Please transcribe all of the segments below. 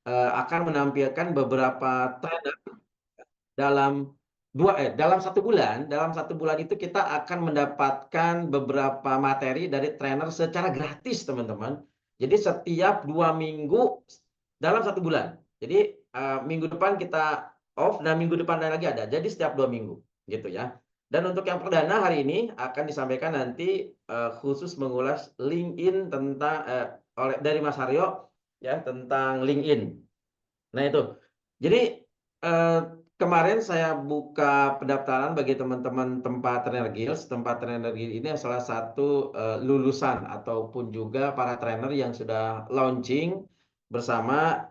akan menampilkan beberapa trainer dalam satu bulan itu kita akan mendapatkan beberapa materi dari trainer secara gratis, teman-teman. Jadi setiap 2 minggu dalam satu bulan. Jadi minggu depan kita off dan minggu depan lagi ada. Jadi setiap 2 minggu, gitu ya. Dan untuk yang perdana hari ini akan disampaikan nanti khusus mengulas LinkedIn dari Mas Haryo ya tentang LinkedIn. Nah itu. Jadi kemarin saya buka pendaftaran bagi teman-teman tempat trainer Guilds. Tempat trainer Guilds ini salah satu lulusan ataupun juga para trainer yang sudah launching bersama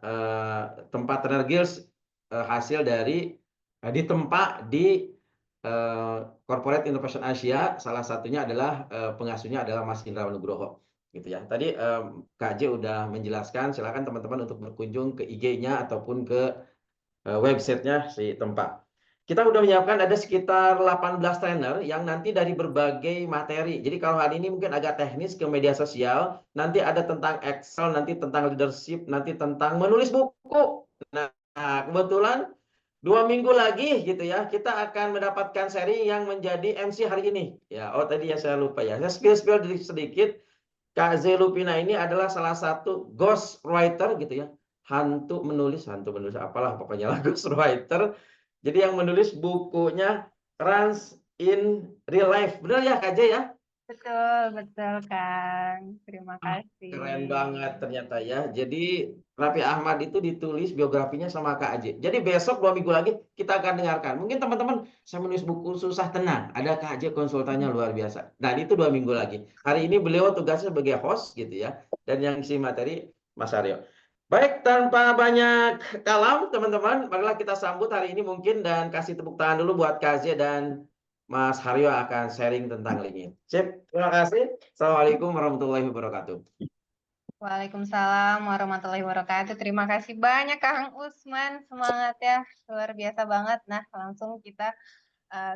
tempat trainer Guilds hasil dari ditempa di Corporate Innovation Asia. Salah satunya adalah pengasuhnya adalah Mas Indra Nugroho. Gitu ya. Tadi Kak J udah menjelaskan. Silakan teman-teman untuk berkunjung ke IG-nya ataupun ke websitenya si tempat. Kita udah menyiapkan ada sekitar 18 trainer yang nanti dari berbagai materi. Jadi kalau hari ini mungkin agak teknis ke media sosial, nanti ada tentang Excel, nanti tentang leadership, nanti tentang menulis buku. Nah, kebetulan 2 minggu lagi gitu ya, kita akan mendapatkan seri yang menjadi MC hari ini. Ya, tadi ya saya lupa ya. Saya spill sedikit. Kak Zelupina ini adalah salah satu ghost writer gitu ya. Hantu menulis apalah pokoknya lah ghost writer. Jadi yang menulis bukunya Runs in Real Life. Benar ya Kak J ya? Betul Kang. Terima kasih. Keren banget ternyata ya. Jadi Raffi Ahmad itu ditulis biografinya sama Kak J. Jadi besok 2 minggu lagi kita akan dengarkan. Mungkin teman-teman saya menulis buku susah tenang. Ada Kak J konsultannya luar biasa. Nah itu 2 minggu lagi. Hari ini beliau tugasnya sebagai host gitu ya. Dan yang isi materi Mas Aryo. Baik, tanpa banyak kalam teman-teman, marilah kita sambut hari ini mungkin dan kasih tepuk tangan dulu buat Kak J dan Mas Haryo akan sharing tentang LinkedIn. Sip, terima kasih. Assalamualaikum warahmatullahi wabarakatuh. Waalaikumsalam warahmatullahi wabarakatuh. Terima kasih banyak Kang Usman. Semangat ya, luar biasa banget. Nah, langsung kita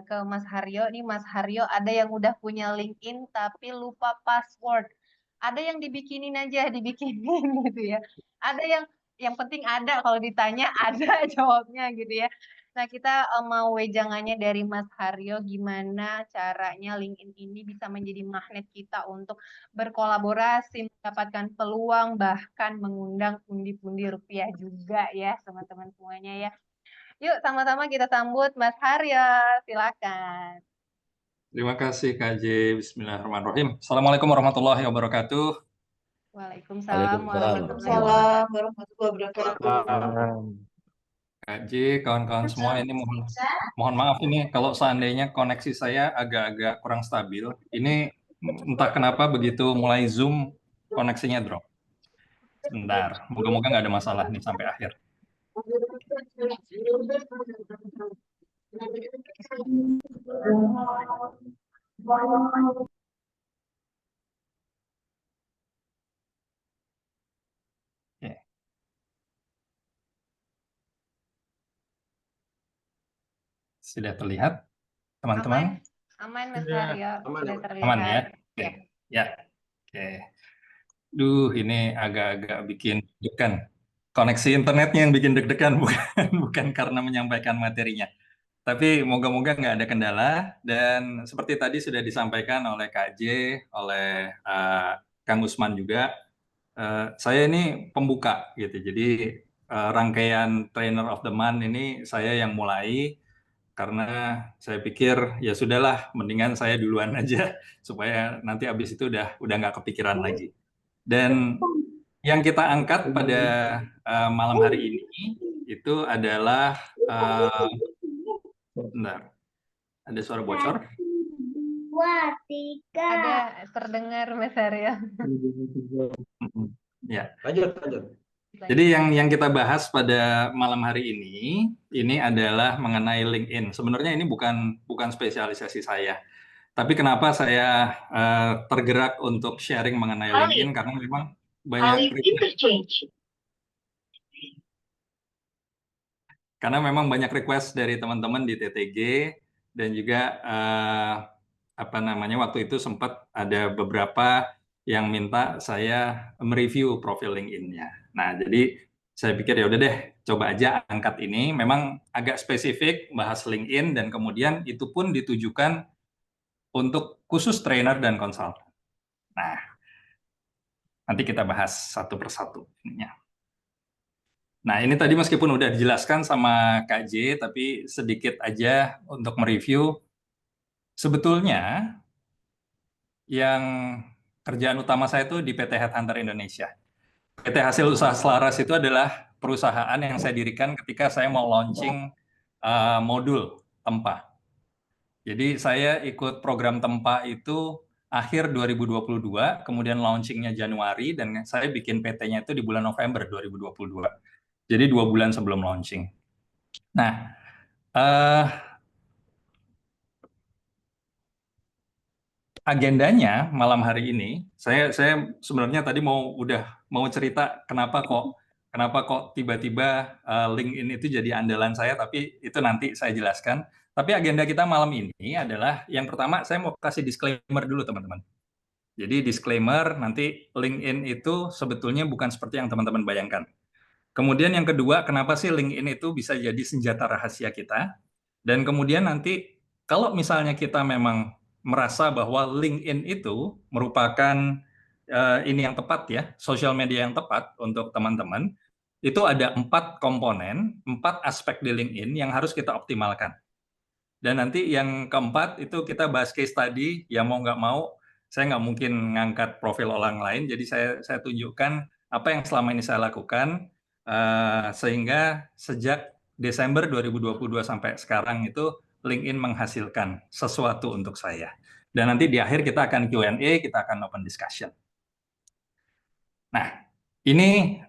ke Mas Haryo. Nih Mas Haryo ada yang udah punya LinkedIn tapi lupa password. Ada yang dibikinin aja, dibikinin gitu ya. Ada yang penting ada, kalau ditanya ada jawabnya gitu ya. Nah, kita mau wejangannya dari Mas Haryo, gimana caranya LinkedIn ini bisa menjadi magnet kita untuk berkolaborasi, mendapatkan peluang, bahkan mengundang pundi-pundi rupiah juga ya, teman-teman semuanya ya. Yuk, sama-sama kita sambut Mas Haryo, silakan. Terima kasih Kak J. Bismillahirrahmanirrahim. Assalamualaikum warahmatullahi wabarakatuh. Waalaikumsalam Waalaikumsalam warahmatullahi wabarakatuh. Kak J, kawan-kawan semua, ini mohon maaf ini kalau seandainya koneksi saya agak-agak kurang stabil. Ini entah kenapa begitu mulai Zoom koneksinya drop. Sebentar, moga-moga nggak ada masalah nih sampai akhir. Oke. Sudah terlihat, teman-teman? Aman Mas Haryo, sudah terlihat. Aman ya? Oke. Ya. Oke. Ini agak-agak bikin deg-degan. Koneksi internetnya yang bikin deg-degan, bukan karena menyampaikan materinya. Tapi moga-moga nggak ada kendala. Dan seperti tadi sudah disampaikan oleh Kak J, oleh Kang Usman juga, saya ini pembuka gitu. Jadi rangkaian Trainer of the Month ini saya yang mulai, karena saya pikir ya sudahlah, mendingan saya duluan aja supaya nanti habis itu udah nggak kepikiran lagi. Dan yang kita angkat pada malam hari ini itu adalah bentar, ada suara bocor. Ada terdengar Mas Haryo. Ya. Lanjut. Jadi yang kita bahas pada malam hari ini adalah mengenai LinkedIn. Sebenarnya ini bukan spesialisasi saya. Tapi kenapa saya tergerak untuk sharing mengenai LinkedIn, karena memang banyak request dari teman-teman di TTG, dan juga waktu itu sempat ada beberapa yang minta saya mereview profil LinkedIn-nya. Nah, jadi saya pikir ya udah deh, coba aja angkat ini. Memang agak spesifik, bahas LinkedIn, dan kemudian itu pun ditujukan untuk khusus trainer dan konsultan. Nah, nanti kita bahas satu persatu ininya. Nah, ini tadi meskipun udah dijelaskan sama Kak J, tapi sedikit aja untuk mereview. Sebetulnya yang kerjaan utama saya itu di PT Headhunter Indonesia. PT Hasil Usaha Selaras itu adalah perusahaan yang saya dirikan ketika saya mau launching modul Tempa. Jadi saya ikut program Tempa itu akhir 2022, kemudian launchingnya Januari, dan saya bikin PT-nya itu di bulan November 2022. Jadi 2 bulan sebelum launching. Nah, agendanya malam hari ini, saya sebenarnya tadi mau cerita kenapa kok tiba-tiba LinkedIn itu jadi andalan saya, tapi itu nanti saya jelaskan. Tapi agenda kita malam ini adalah yang pertama, saya mau kasih disclaimer dulu teman-teman. Jadi disclaimer, nanti LinkedIn itu sebetulnya bukan seperti yang teman-teman bayangkan. Kemudian yang kedua, kenapa sih LinkedIn itu bisa jadi senjata rahasia kita? Dan kemudian nanti kalau misalnya kita memang merasa bahwa LinkedIn itu merupakan ini yang tepat ya, sosial media yang tepat untuk teman-teman, itu ada 4 komponen, 4 aspek di LinkedIn yang harus kita optimalkan. Dan nanti yang keempat itu kita bahas case study, ya mau nggak mau, saya nggak mungkin ngangkat profil orang lain, jadi saya tunjukkan apa yang selama ini saya lakukan, sehingga sejak Desember 2022 sampai sekarang itu LinkedIn menghasilkan sesuatu untuk saya. Dan nanti di akhir kita akan Q&A, kita akan open discussion. Nah, ini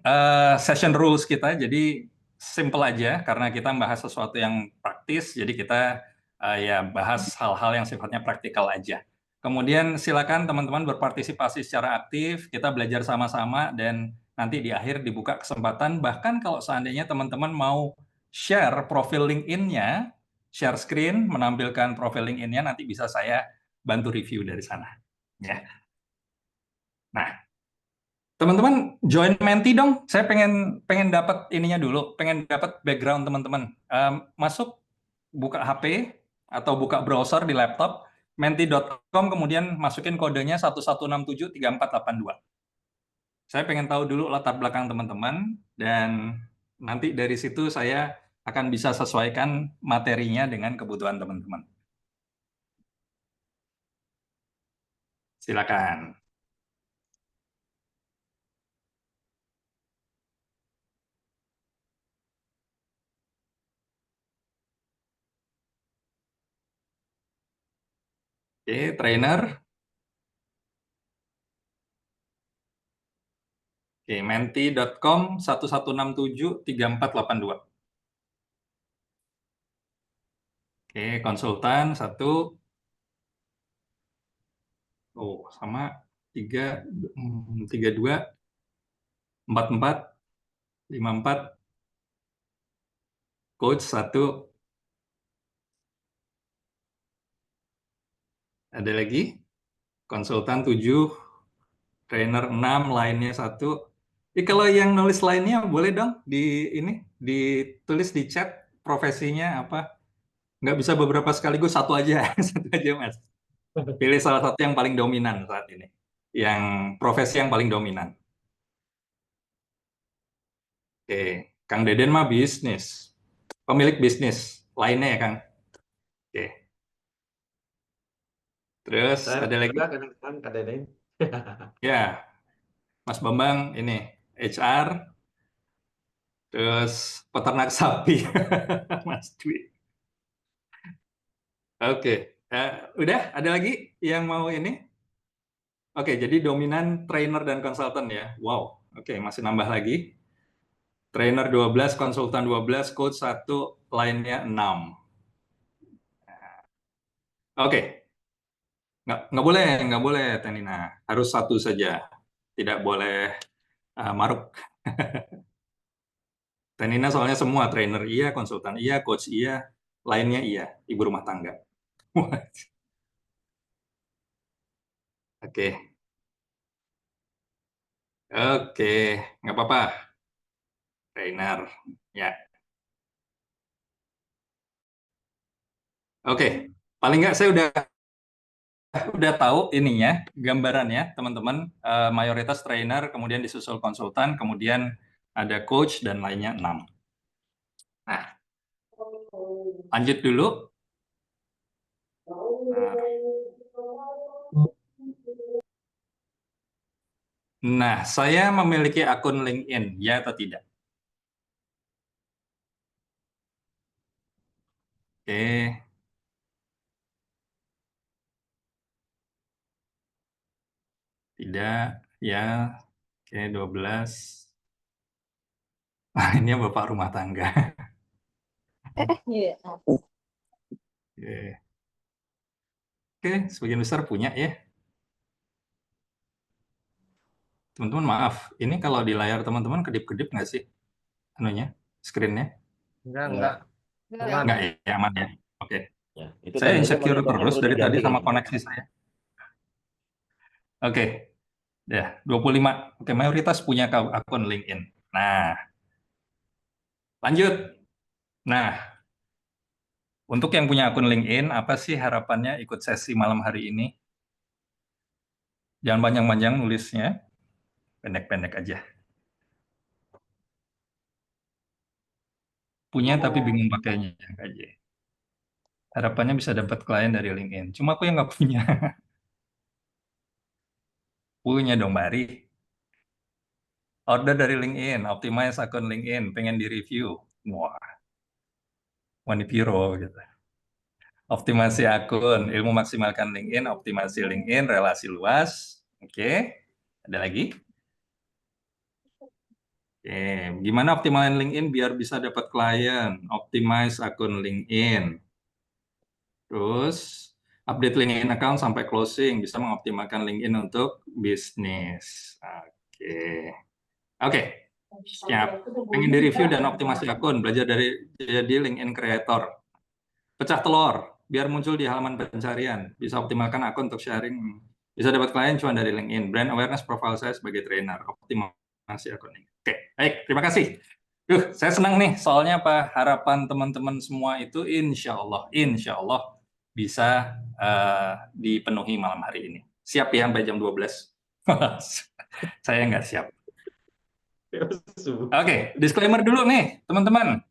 session rules kita, jadi simple aja karena kita bahas sesuatu yang praktis, jadi kita ya bahas hal-hal yang sifatnya praktikal aja. Kemudian silakan teman-teman berpartisipasi secara aktif, kita belajar sama-sama, dan nanti di akhir dibuka kesempatan, bahkan kalau seandainya teman-teman mau share profil LinkedIn-nya, share screen, menampilkan profil LinkedIn-nya, nanti bisa saya bantu review dari sana. Ya. Nah, teman-teman join Menti dong. Saya pengen dapat ininya dulu, pengen dapat background teman-teman. Masuk, buka HP atau buka browser di laptop, menti.com, kemudian masukin kodenya 11673482. Saya pengen tahu dulu latar belakang teman-teman, dan nanti dari situ saya akan bisa sesuaikan materinya dengan kebutuhan teman-teman. Silakan. Oke, trainer. Oke, menti.com 11673482. Oke, konsultan 1. Oh, sama 32 44 54. Coach 1. Ada lagi? Konsultan 7. Trainer 6, lainnya 1. Kalau yang nulis lainnya boleh dong ditulis di chat profesinya apa. Nggak bisa beberapa sekaligus, satu aja. Satu aja, Mas. Pilih salah satu yang paling dominan saat ini. Yang profesi yang paling dominan. Oke, Kang Deden mah bisnis. Pemilik bisnis. Lainnya ya, Kang? Oke. Terus Saya ada lagi? juga kadang-kadang Kak Deden. Ya, Mas Bambang ini HR, terus peternak sapi, Mas Dwi. Oke, udah ada lagi yang mau ini? Oke, jadi dominan trainer dan konsultan ya. Wow, oke, masih nambah lagi. Trainer 12, konsultan 12, coach 1, lainnya 6. Oke, nggak boleh Tenina. Harus 1 saja. Tidak boleh maruk. Tenina soalnya semua, trainer iya, konsultan iya, coach iya, lainnya iya, ibu rumah tangga. Oke. Oke, nggak apa-apa. trainer. Ya. Oke, paling nggak saya udah tahu ininya, gambarannya, teman-teman. Mayoritas trainer, kemudian disusul konsultan, kemudian ada coach dan lainnya 6. Nah, lanjut dulu. Nah, saya memiliki akun LinkedIn, ya atau tidak? Oke. Tidak, ya. Oke, 12. Ini Bapak rumah tangga. Iya. Oke. Oke, sebagian besar punya ya. Teman-teman maaf, ini kalau di layar teman-teman kedip-kedip nggak sih? Anunya, screen-nya? Enggak. Nggak ya, aman ya. Oke. Ya, itu Saya tandanya insecure monitornya terus perlu dari tadi diganti sama kayaknya. koneksi saya. Oke, ya 25. Oke, mayoritas punya akun LinkedIn. Nah, lanjut. Nah, untuk yang punya akun LinkedIn, apa sih harapannya ikut sesi malam hari ini? Jangan panjang-panjang nulisnya, pendek-pendek aja. Punya tapi bingung pakainya aja. Harapannya bisa dapat klien dari LinkedIn. Cuma aku yang nggak punya. Punya dong, Mbak Ari. Order dari LinkedIn, optimize akun LinkedIn, pengen di-review. Wah, Wanipiro gitu. Optimasi akun, ilmu maksimalkan LinkedIn, optimasi LinkedIn, relasi luas. Oke, ada lagi? Oke, gimana optimalin LinkedIn biar bisa dapat klien? Optimize akun LinkedIn. Terus, update LinkedIn account sampai closing, bisa mengoptimalkan LinkedIn untuk bisnis. Oke. Oke, siap. Pengen di-review dan optimasi akun, belajar dari jadi LinkedIn Creator. Pecah telur, biar muncul di halaman pencarian. Bisa optimalkan akun untuk sharing. Bisa dapat klien cuma dari LinkedIn. Brand awareness profile saya sebagai trainer. Optimasi akun ini. Oke, baik. Terima kasih. Saya senang nih. Soalnya apa? Harapan teman-teman semua itu insya Allah bisa dipenuhi malam hari ini. Siap ya sampai jam 12? Saya nggak siap. Oke, disclaimer dulu nih, teman-teman.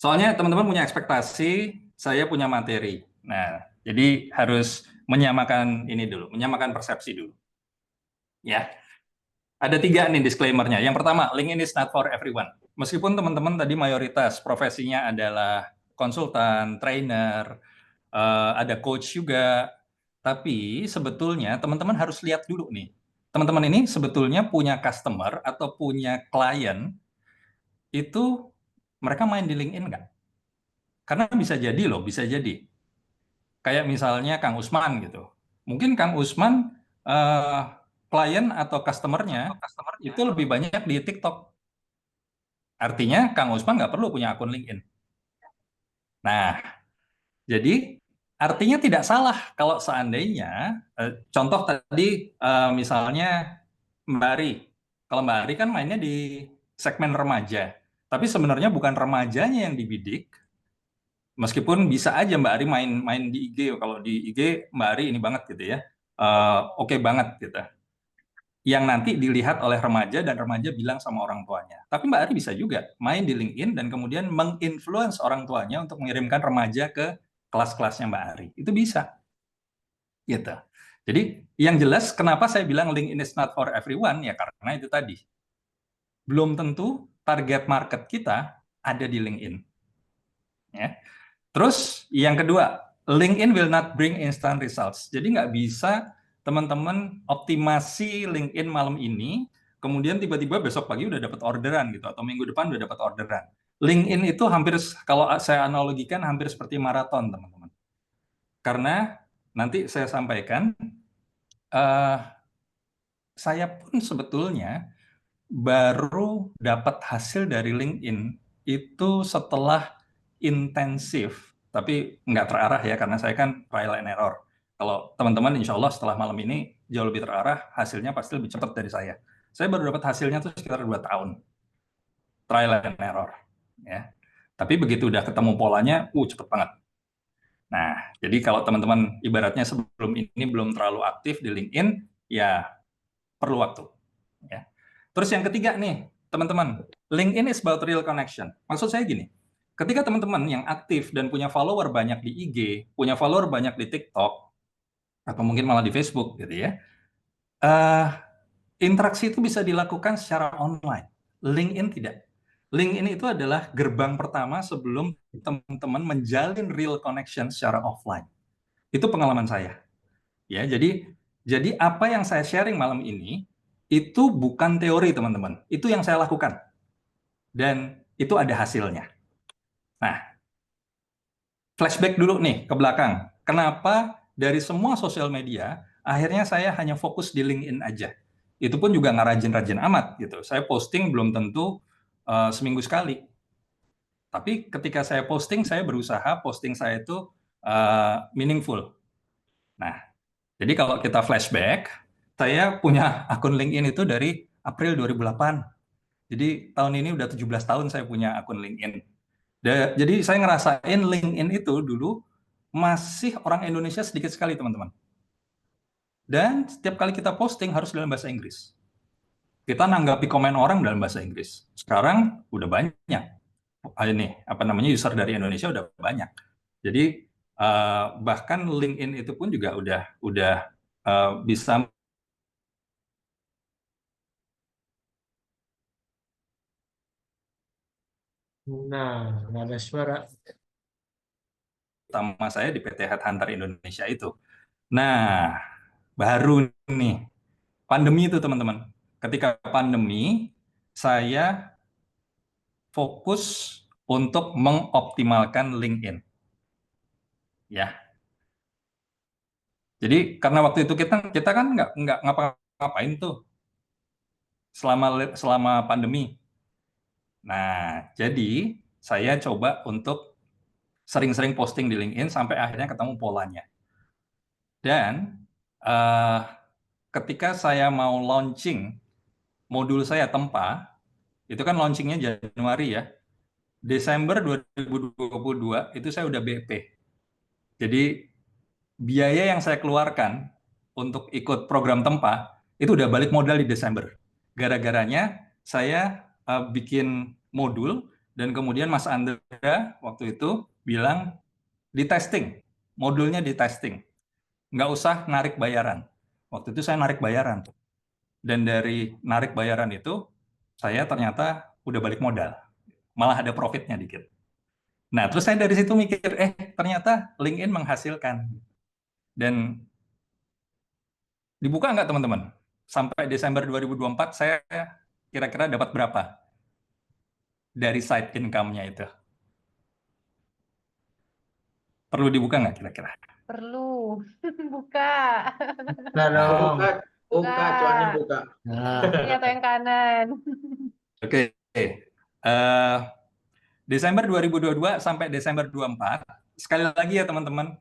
Soalnya teman-teman punya ekspektasi, saya punya materi. Nah, jadi harus menyamakan ini dulu, menyamakan persepsi dulu. Ya, ada 3 nih disclaimer-nya. Yang pertama, LinkedIn is not for everyone. Meskipun teman-teman tadi mayoritas profesinya adalah konsultan, trainer, ada coach juga, tapi sebetulnya teman-teman harus lihat dulu nih. Teman-teman ini sebetulnya punya customer atau punya klien, itu mereka main di LinkedIn nggak? Karena bisa jadi loh, bisa jadi. Kayak misalnya Kang Usman gitu. Mungkin Kang Usman klien atau customer-nya itu lebih banyak di TikTok. Artinya Kang Usman nggak perlu punya akun LinkedIn. Nah, jadi artinya tidak salah kalau seandainya, contoh tadi misalnya Mbak Ari. Kalau Mbak Ari kan mainnya di segmen remaja. Tapi sebenarnya bukan remajanya yang dibidik, meskipun bisa aja Mbak Ari main di IG. Kalau di IG Mbak Ari ini banget gitu ya, oke banget gitu, yang nanti dilihat oleh remaja dan remaja bilang sama orang tuanya. Tapi Mbak Ari bisa juga main di LinkedIn dan kemudian menginfluence orang tuanya untuk mengirimkan remaja ke kelas-kelasnya Mbak Ari. Itu bisa gitu. Jadi yang jelas kenapa saya bilang LinkedIn is not for everyone, ya karena itu tadi, belum tentu target market kita ada di LinkedIn ya. Terus yang kedua, LinkedIn will not bring instant results. Jadi nggak bisa teman-teman optimasi LinkedIn malam ini, kemudian tiba-tiba besok pagi udah dapat orderan gitu, atau minggu depan udah dapat orderan. LinkedIn itu hampir, kalau saya analogikan, hampir seperti maraton, teman-teman. Karena nanti saya sampaikan, saya pun sebetulnya baru dapat hasil dari LinkedIn itu setelah intensif, tapi nggak terarah ya, karena saya kan trial and error. Kalau teman-teman insya Allah setelah malam ini jauh lebih terarah, hasilnya pasti lebih cepat dari saya. Saya baru dapat hasilnya tuh sekitar 2 tahun. trial and error. Ya. Tapi begitu udah ketemu polanya, cepet banget. Nah, jadi kalau teman-teman ibaratnya sebelum ini belum terlalu aktif di LinkedIn, ya perlu waktu. Ya. Terus yang ketiga nih, teman-teman, LinkedIn is about real connection. Maksud saya gini, ketika teman-teman yang aktif dan punya follower banyak di IG, punya follower banyak di TikTok, atau mungkin malah di Facebook gitu ya, interaksi itu bisa dilakukan secara online. LinkedIn tidak. LinkedIn itu adalah gerbang pertama sebelum teman-teman menjalin real connection secara offline. Itu pengalaman saya. Ya, jadi apa yang saya sharing malam ini itu bukan teori, teman-teman. Itu yang saya lakukan. Dan itu ada hasilnya. Nah, flashback dulu nih ke belakang. Kenapa dari semua sosial media akhirnya saya hanya fokus di LinkedIn aja? Itu pun juga nggak rajin-rajin amat gitu. Saya posting belum tentu seminggu sekali. Tapi ketika saya posting, saya berusaha posting saya itu meaningful. Nah, jadi kalau kita flashback, saya punya akun LinkedIn itu dari April 2008. Jadi tahun ini udah 17 tahun saya punya akun LinkedIn. Jadi saya ngerasain LinkedIn itu dulu masih orang Indonesia sedikit sekali, teman-teman. Dan setiap kali kita posting harus dalam bahasa Inggris. Kita nanggapi komen orang dalam bahasa Inggris. Sekarang udah banyak. User dari Indonesia udah banyak. Jadi bahkan LinkedIn itu pun juga udah bisa. Nah, nggak ada suara. Utama saya di PT Headhunter Indonesia itu. Nah, baru nih pandemi itu, teman-teman. Ketika pandemi, saya fokus untuk mengoptimalkan LinkedIn. Ya. Jadi karena waktu itu kita kan nggak ngapa-ngapain tuh selama pandemi. Nah, jadi saya coba untuk sering-sering posting di LinkedIn sampai akhirnya ketemu polanya. Dan ketika saya mau launching modul saya Tempa, itu kan launchingnya Januari ya. Desember 2022 itu saya udah BP. Jadi biaya yang saya keluarkan untuk ikut program Tempa itu udah balik modal di Desember. Gara-garanya saya bikin modul dan kemudian Mas Andra waktu itu bilang di testing, modulnya di testing. Nggak usah narik bayaran. Waktu itu saya narik bayaran. Dan dari narik bayaran itu, saya ternyata udah balik modal. Malah ada profitnya dikit. Nah, terus saya dari situ mikir, ternyata LinkedIn menghasilkan. Dan dibuka nggak teman-teman? Sampai Desember 2024, saya kira-kira dapat berapa dari side income-nya itu? Perlu dibuka nggak kira-kira? Perlu. Buka. Nah, dong. Buka, cuannya buka. Nah, Ini atau yang kanan. Oke. Desember 2022 sampai Desember 24, sekali lagi ya teman-teman,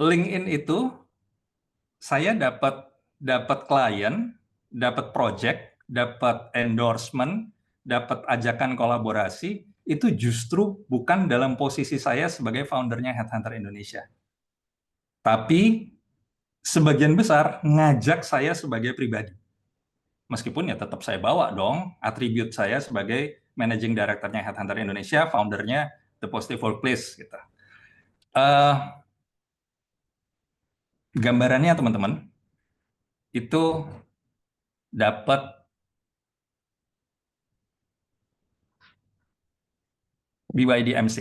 LinkedIn itu saya dapat klien, dapat project, dapat endorsement, dapat ajakan kolaborasi, itu justru bukan dalam posisi saya sebagai foundernya Headhunter Indonesia. Tapi sebagian besar ngajak saya sebagai pribadi. Meskipun ya tetap saya bawa dong atribut saya sebagai managing director-nya Headhunter Indonesia, foundernya The Positive Workplace gitu. Gambarannya teman-teman itu dapat BYD M6.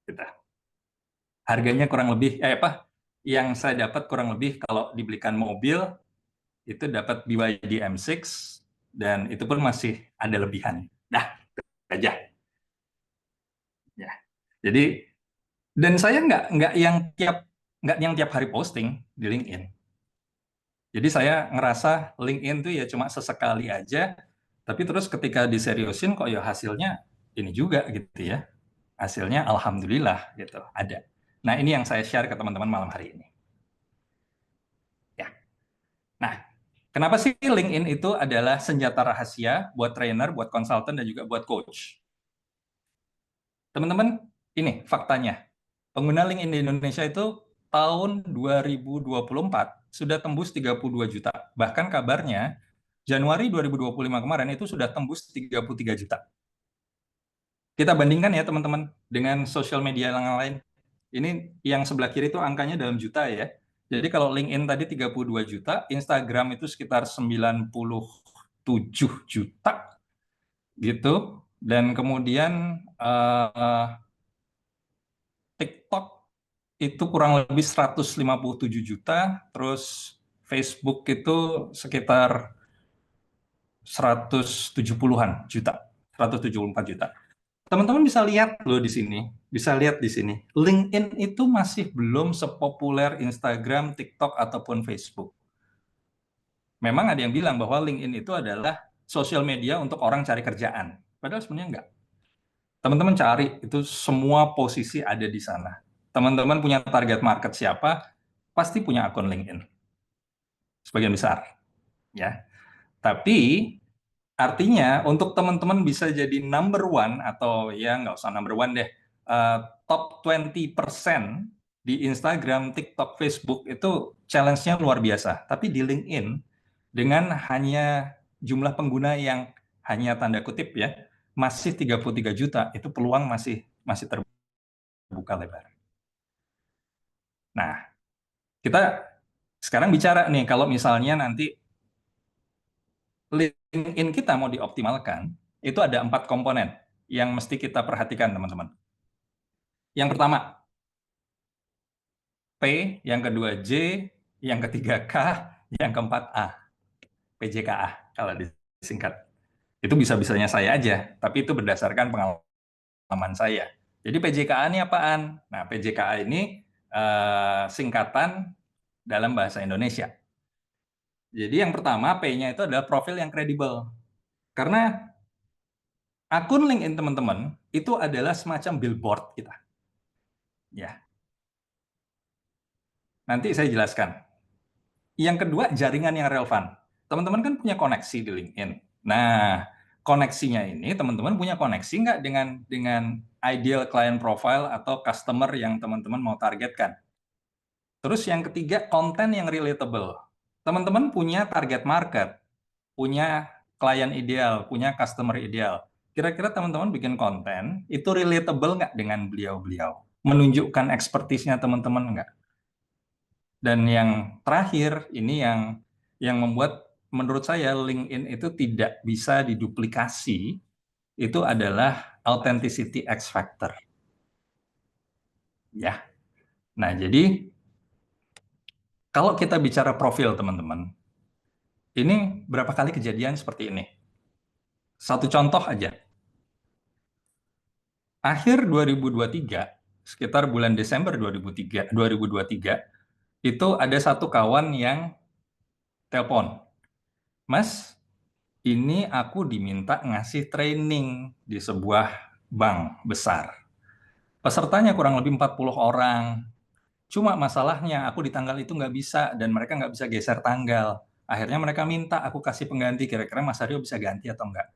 Gitu. Harganya kurang lebih yang saya dapat kurang lebih kalau dibelikan mobil itu dapat BYD M6 dan itu pun masih ada lebihan. Nah, aja. Ya. Jadi dan saya nggak yang tiap hari posting di LinkedIn. Jadi saya ngerasa LinkedIn tuh ya cuma sesekali aja, tapi terus ketika diseriusin kok ya hasilnya ini juga gitu ya. Hasilnya alhamdulillah gitu, ada. Nah, ini yang saya share ke teman-teman malam hari ini. Ya. Nah, Kenapa sih LinkedIn itu adalah senjata rahasia buat trainer, buat konsultan, dan juga buat coach? Teman-teman, ini faktanya. Pengguna LinkedIn di Indonesia itu tahun 2024 sudah tembus 32 juta. Bahkan kabarnya Januari 2025 kemarin itu sudah tembus 33 juta. Kita bandingkan ya teman-teman dengan sosial media yang lain. Ini yang sebelah kiri itu angkanya dalam juta ya. Jadi kalau LinkedIn tadi 32 juta, Instagram itu sekitar 97 juta gitu. Dan kemudian TikTok itu kurang lebih 157 juta, terus Facebook itu sekitar 170-an juta, 174 juta. Teman-teman bisa lihat loh di sini, bisa lihat di sini. LinkedIn itu masih belum sepopuler Instagram, TikTok, ataupun Facebook. Memang ada yang bilang bahwa LinkedIn itu adalah sosial media untuk orang cari kerjaan. Padahal sebenarnya enggak. Teman-teman cari, itu semua posisi ada di sana. Teman-teman punya target market siapa, pasti punya akun LinkedIn. Sebagian besar. Ya. Tapi artinya untuk teman-teman bisa jadi number one atau ya nggak usah number one deh, top 20% di Instagram, TikTok, Facebook itu challenge-nya luar biasa. Tapi di LinkedIn dengan hanya jumlah pengguna yang hanya tanda kutip ya, masih 33 juta, itu peluang masih terbuka lebar. Nah, kita sekarang bicara nih kalau misalnya nanti LinkedIn kita mau dioptimalkan, itu ada 4 komponen yang mesti kita perhatikan, teman-teman. Yang pertama, P, yang kedua J, yang ketiga K, yang keempat A. PJKA, kalau disingkat. Itu bisa-bisanya saya aja, tapi itu berdasarkan pengalaman saya. Jadi PJKA ini apaan? Nah, PJKA ini singkatan dalam bahasa Indonesia. Jadi yang pertama, P-nya itu adalah profil yang kredibel. Karena akun LinkedIn teman-teman itu adalah semacam billboard kita. Ya. Nanti saya jelaskan. Yang kedua, jaringan yang relevan. Teman-teman kan punya koneksi di LinkedIn. Nah, koneksinya ini teman-teman punya koneksi nggak dengan ideal client profile atau customer yang teman-teman mau targetkan. Terus yang ketiga, konten yang relatable. Teman-teman punya target market, punya klien ideal, punya customer ideal. Kira-kira teman-teman bikin konten, itu relatable nggak dengan beliau-beliau? Menunjukkan ekspertisnya teman-teman nggak? Dan yang terakhir, ini yang membuat menurut saya LinkedIn itu tidak bisa diduplikasi, itu adalah authenticity X factor. Ya. Nah, jadi kalau kita bicara profil teman-teman, ini berapa kali kejadian seperti ini? Satu contoh aja. Akhir 2023, sekitar bulan Desember 2023, itu ada satu kawan yang telepon, Mas, ini aku diminta ngasih training di sebuah bank besar. Pesertanya kurang lebih 40 orang. Cuma masalahnya aku di tanggal itu nggak bisa dan mereka nggak bisa geser tanggal. Akhirnya mereka minta aku kasih pengganti, kira-kira Mas Aryo bisa ganti atau enggak.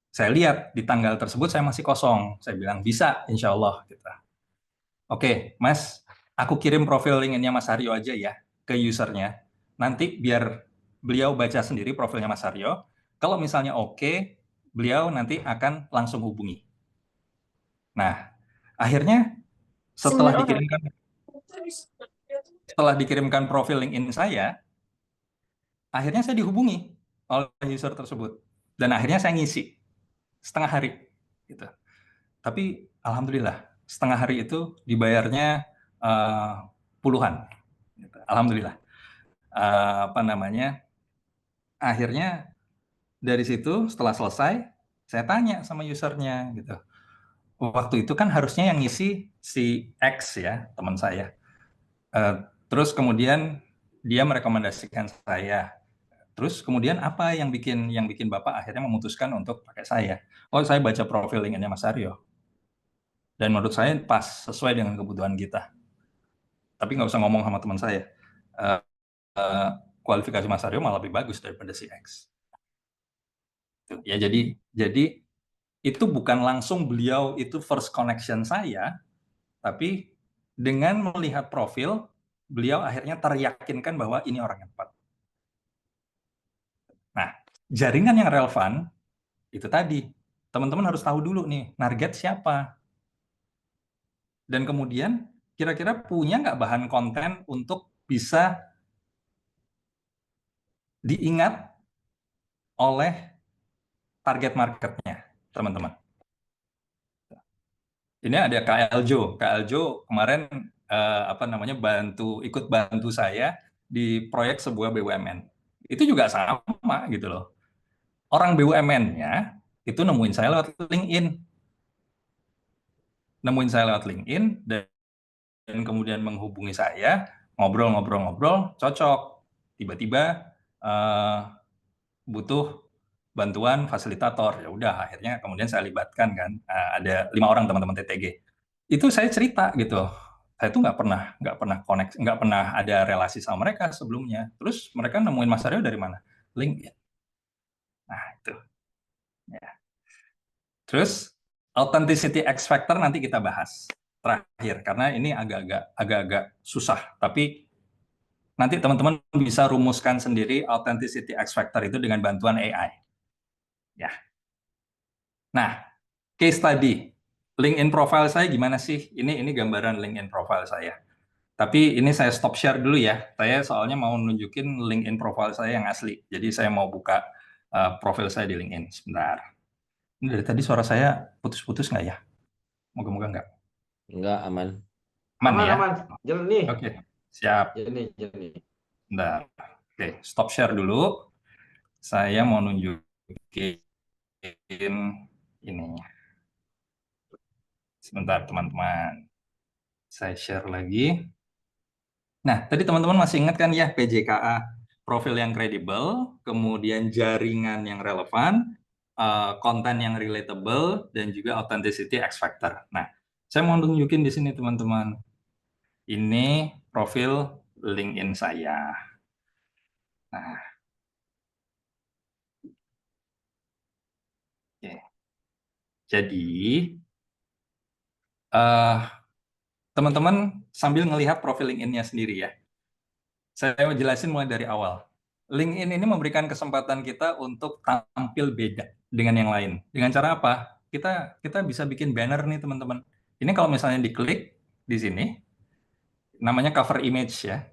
Saya lihat di tanggal tersebut saya masih kosong. Saya bilang bisa, insya Allah. Oke, Mas, aku kirim profil LinkedIn-nya Mas Aryo aja ya ke usernya. Nanti biar beliau baca sendiri profilnya Mas Aryo. Kalau misalnya oke, beliau nanti akan langsung hubungi. Nah, akhirnya setelah dikirimkan profil LinkedIn saya, akhirnya saya dihubungi oleh user tersebut. Dan akhirnya saya ngisi setengah hari. Gitu. Tapi alhamdulillah, setengah hari itu dibayarnya puluhan. Gitu. Alhamdulillah. Akhirnya dari situ setelah selesai, saya tanya sama usernya gitu. Waktu itu kan harusnya yang ngisi si X ya, teman saya. Terus kemudian dia merekomendasikan saya. Terus kemudian apa yang bikin Bapak akhirnya memutuskan untuk pakai saya? Oh, saya baca profil LinkedIn-nya Mas Aryo. Dan menurut saya pas, sesuai dengan kebutuhan kita. Tapi nggak usah ngomong sama teman saya. kualifikasi Mas Aryo malah lebih bagus daripada si X. Ya, jadi itu bukan langsung beliau itu first connection saya, tapi dengan melihat profil, beliau akhirnya teryakinkan bahwa ini orang yang tepat. Nah, jaringan yang relevan, itu tadi. Teman-teman harus tahu dulu nih, target siapa. Dan kemudian, kira-kira punya nggak bahan konten untuk bisa diingat oleh target marketnya, teman-teman. Ini ada KL Jo. KL Jo kemarin ikut bantu saya di proyek sebuah BUMN. Itu juga sama gitu loh. Orang BUMN-nya itu nemuin saya lewat LinkedIn. Dan kemudian menghubungi saya, ngobrol-ngobrol, cocok. Tiba-tiba butuh bantuan fasilitator. Ya udah, akhirnya kemudian saya libatkan kan. Ada 5 orang teman-teman TTG. Itu saya cerita gitu. Saya tuh nggak pernah connect, nggak pernah ada relasi sama mereka sebelumnya. Terus mereka nemuin Mas Aryo dari mana? LinkedIn. Nah, itu. Ya. Terus authenticity X factor nanti kita bahas terakhir karena ini agak-agak susah. Tapi nanti teman-teman bisa rumuskan sendiri authenticity X factor itu dengan bantuan AI. Ya. Nah, case study. LinkedIn profile saya gimana sih? Ini gambaran LinkedIn profile saya. Tapi ini saya stop share dulu ya. Saya soalnya mau nunjukin LinkedIn profile saya yang asli. Jadi saya mau buka profil saya di LinkedIn. Sebentar. Ini dari tadi suara saya putus-putus nggak ya? Moga-moga nggak. Enggak, aman. Aman ya? Aman. Jernih. Oke, siap. Jernih. Bentar. Oke, stop share dulu. Saya mau nunjukin ini. Sebentar teman-teman. Saya share lagi. Nah, tadi teman-teman masih ingat kan ya PJKA, profil yang kredibel, kemudian jaringan yang relevan, konten yang relatable, dan juga authenticity X factor. Nah, saya mau tunjukin di sini teman-teman. Ini profil LinkedIn saya. Nah, oke. Jadi teman-teman sambil ngelihat profil LinkedIn-nya sendiri ya. Saya jelasin mulai dari awal. LinkedIn ini memberikan kesempatan kita untuk tampil beda dengan yang lain. Dengan cara apa? Kita bisa bikin banner nih teman-teman. Ini kalau misalnya diklik di sini, namanya cover image ya.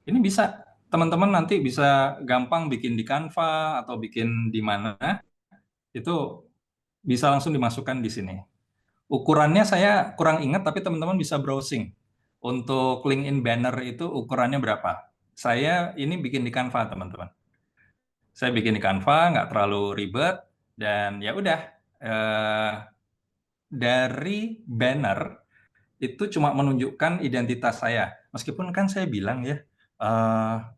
Ini bisa teman-teman nanti bisa gampang bikin di Canva atau bikin di mana, itu bisa langsung dimasukkan di sini. Ukurannya saya kurang ingat, tapi teman-teman bisa browsing. Untuk LinkedIn banner itu ukurannya berapa? Saya ini bikin di Canva, teman-teman. Saya bikin di Canva, nggak terlalu ribet, dan ya udah. Dari banner, itu cuma menunjukkan identitas saya. Meskipun kan saya bilang ya,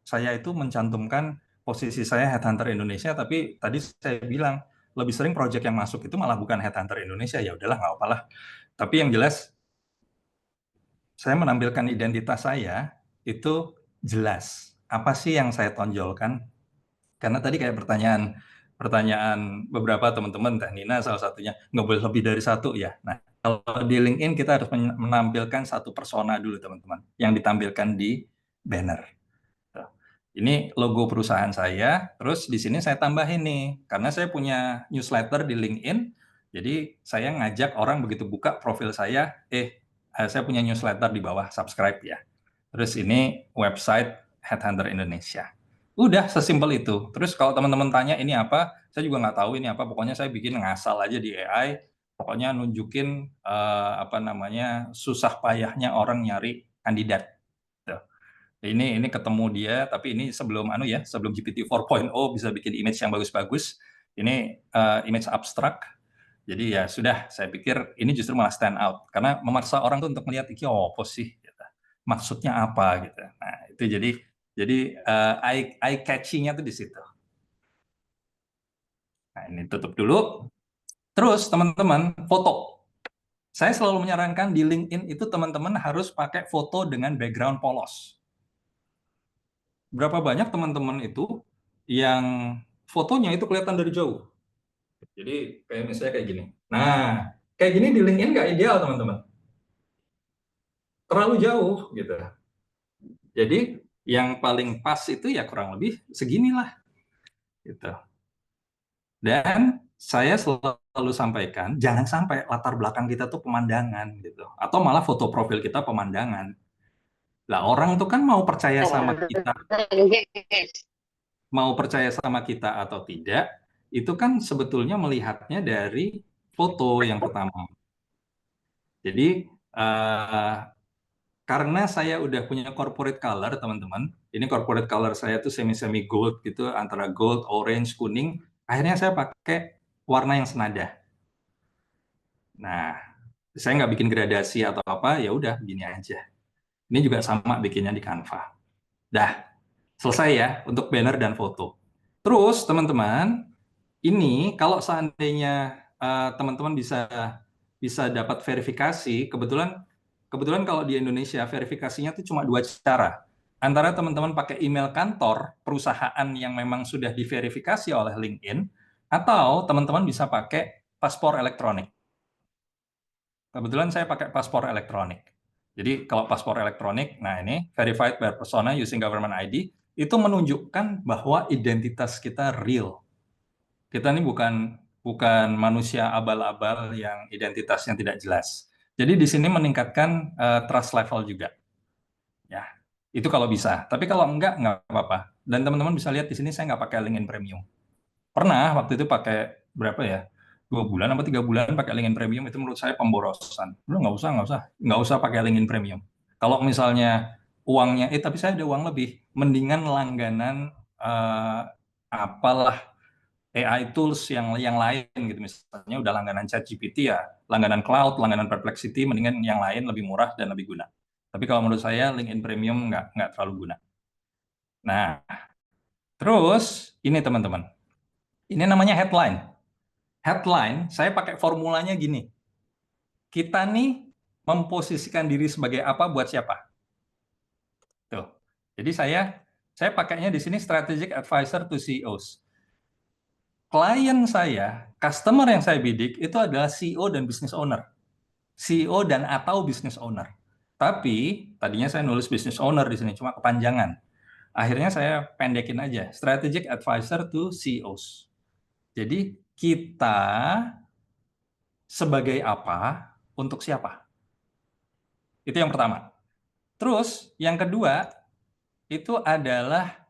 saya itu mencantumkan posisi saya Headhunter Indonesia, tapi tadi saya bilang, lebih sering project yang masuk itu malah bukan Headhunter Indonesia, ya udahlah nggak apa-apa lah. Tapi yang jelas saya menampilkan identitas saya itu jelas. Apa sih yang saya tonjolkan? Karena tadi kayak pertanyaan beberapa teman-teman, Teh Nina salah satunya, nggak boleh lebih dari satu ya. Nah, kalau di LinkedIn kita harus menampilkan satu persona dulu teman-teman, yang ditampilkan di banner. Ini logo perusahaan saya, terus di sini saya tambahin nih, karena saya punya newsletter di LinkedIn, jadi saya ngajak orang begitu buka profil saya punya newsletter di bawah, subscribe ya. Terus ini website Headhunter Indonesia. Udah sesimpel itu. Terus kalau teman-teman tanya ini apa, saya juga nggak tahu ini apa, pokoknya saya bikin ngasal aja di AI, pokoknya nunjukin susah payahnya orang nyari kandidat. Ini ketemu dia, tapi ini sebelum GPT 4.0 bisa bikin image yang bagus-bagus. Ini image abstrak. Jadi ya sudah, saya pikir ini justru malah stand out karena memaksa orang tuh untuk melihat iki apa sih, gitu. Maksudnya apa gitu. Nah, itu jadi eye catching-nya tuh di situ. Nah, ini tutup dulu. Terus teman-teman, foto. Saya selalu menyarankan di LinkedIn itu teman-teman harus pakai foto dengan background polos. berapa banyak teman-teman itu yang fotonya itu kelihatan dari jauh. Jadi kayak misalnya kayak gini. Nah, kayak gini di LinkedIn nggak ideal, teman-teman. Terlalu jauh gitu. Jadi yang paling pas itu ya kurang lebih seginilah gitu. Dan saya selalu sampaikan, jangan sampai latar belakang kita tuh pemandangan gitu, atau malah foto profil kita pemandangan. Lah orang tuh kan mau percaya sama kita, atau tidak, itu kan sebetulnya melihatnya dari foto yang pertama. Jadi karena saya udah punya corporate color, teman-teman, ini corporate color saya tuh semi-semi gold gitu, antara gold, orange, kuning, akhirnya saya pakai warna yang senada. Nah, saya nggak bikin gradasi atau apa, ya udah gini aja. Ini juga sama bikinnya di Canva. Dah, selesai ya untuk banner dan foto. Terus teman-teman, ini kalau seandainya teman-teman bisa dapat verifikasi, kebetulan kalau di Indonesia verifikasinya itu cuma 2 cara. Antara teman-teman pakai email kantor perusahaan yang memang sudah diverifikasi oleh LinkedIn, atau teman-teman bisa pakai paspor elektronik. Kebetulan saya pakai paspor elektronik. Jadi kalau paspor elektronik, nah ini verified by persona using government ID, itu menunjukkan bahwa identitas kita real. Kita ini bukan manusia abal-abal yang identitasnya tidak jelas. Jadi di sini meningkatkan trust level juga. Ya, itu kalau bisa. Tapi kalau enggak apa-apa. Dan teman-teman bisa lihat di sini saya nggak pakai LinkedIn Premium. Pernah waktu itu pakai berapa ya? 2 bulan atau 3 bulan pakai LinkedIn Premium, itu menurut saya pemborosan. Udah nggak usah pakai LinkedIn Premium. Kalau misalnya uangnya, tapi saya ada uang lebih, mendingan langganan apalah AI tools yang lain gitu, misalnya udah langganan ChatGPT ya, langganan cloud, langganan Perplexity, mendingan yang lain lebih murah dan lebih guna. Tapi kalau menurut saya LinkedIn Premium nggak terlalu guna. Nah, terus ini teman-teman, ini namanya headline. Headline, saya pakai formulanya gini. Kita nih memposisikan diri sebagai apa buat siapa? Tuh. Jadi saya pakainya di sini strategic advisor to CEOs. Klien saya, customer yang saya bidik itu adalah CEO dan business owner. CEO dan atau business owner. Tapi tadinya saya nulis business owner di sini cuma kepanjangan. Akhirnya saya pendekin aja, strategic advisor to CEOs. Jadi kita sebagai apa untuk siapa? Itu yang pertama. Terus yang kedua itu adalah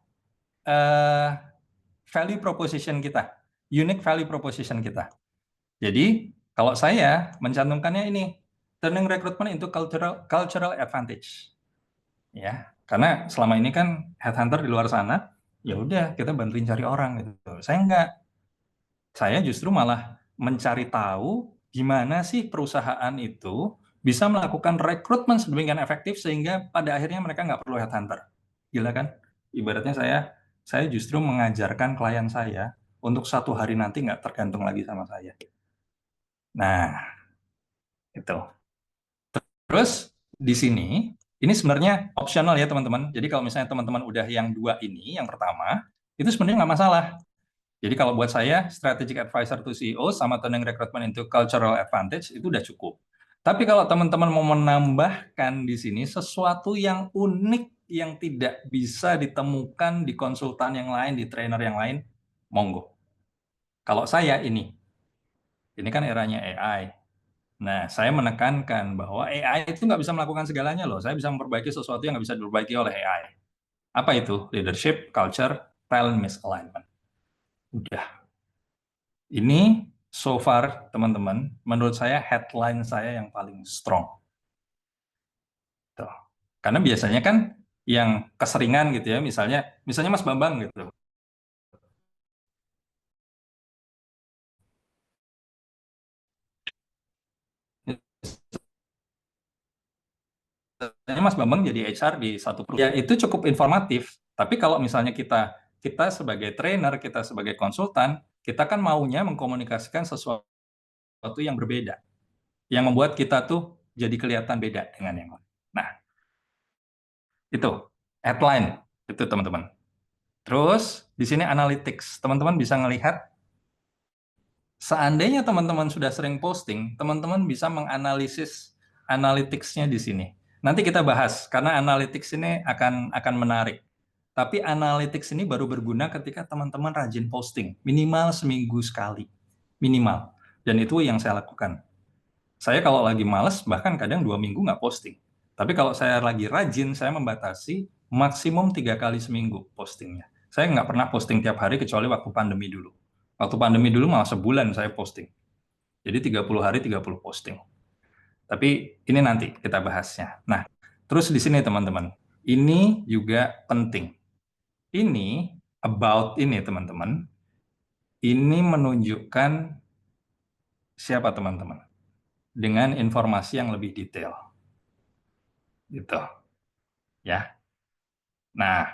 value proposition kita, unique value proposition kita. Jadi kalau saya mencantumkannya ini, turning recruitment into cultural advantage. Ya, karena selama ini kan headhunter di luar sana, ya udah kita bantuin cari orang gitu. Saya enggak. Saya justru malah mencari tahu gimana sih perusahaan itu bisa melakukan rekrutmen sedemikian efektif sehingga pada akhirnya mereka nggak perlu headhunter. Gila kan? Ibaratnya saya justru mengajarkan klien saya untuk 1 hari nanti nggak tergantung lagi sama saya. Nah, itu. Terus di sini, ini sebenarnya optional ya teman-teman. Jadi kalau misalnya teman-teman udah yang 2 ini, yang pertama, itu sebenarnya nggak masalah. Jadi kalau buat saya, strategic advisor to CEO sama turning recruitment into cultural advantage itu udah cukup. Tapi kalau teman-teman mau menambahkan di sini sesuatu yang unik yang tidak bisa ditemukan di konsultan yang lain, di trainer yang lain, monggo. Kalau saya ini kan eranya AI. Nah, saya menekankan bahwa AI itu nggak bisa melakukan segalanya loh. Saya bisa memperbaiki sesuatu yang nggak bisa diperbaiki oleh AI. Apa itu? Leadership, culture, talent misalignment. Udah. Ini so far, teman-teman, menurut saya headline saya yang paling strong. Tuh. Karena biasanya kan yang keseringan gitu ya, misalnya Mas Bambang gitu. Misalnya Mas Bambang jadi HR di satu perusahaan, ya itu cukup informatif. Tapi kalau misalnya kita sebagai trainer, kita sebagai konsultan, kita kan maunya mengkomunikasikan sesuatu yang berbeda, yang membuat kita tuh jadi kelihatan beda dengan yang lain. Nah, itu headline. Itu teman-teman. Terus di sini analytics. Teman-teman bisa ngelihat seandainya teman-teman sudah sering posting, teman-teman bisa menganalisis analytics-nya di sini. Nanti kita bahas karena analytics ini akan menarik. Tapi analytics ini baru berguna ketika teman-teman rajin posting, minimal seminggu sekali, minimal. Dan itu yang saya lakukan. Saya kalau lagi males, bahkan kadang 2 minggu nggak posting. Tapi kalau saya lagi rajin, saya membatasi maksimum 3 kali seminggu postingnya. Saya nggak pernah posting tiap hari kecuali waktu pandemi dulu. Waktu pandemi dulu malah sebulan saya posting. Jadi 30 hari 30 posting. Tapi ini nanti kita bahasnya. Nah, terus di sini teman-teman, ini juga penting. Ini about ini teman-teman, ini menunjukkan siapa teman-teman dengan informasi yang lebih detail, gitu ya. Nah,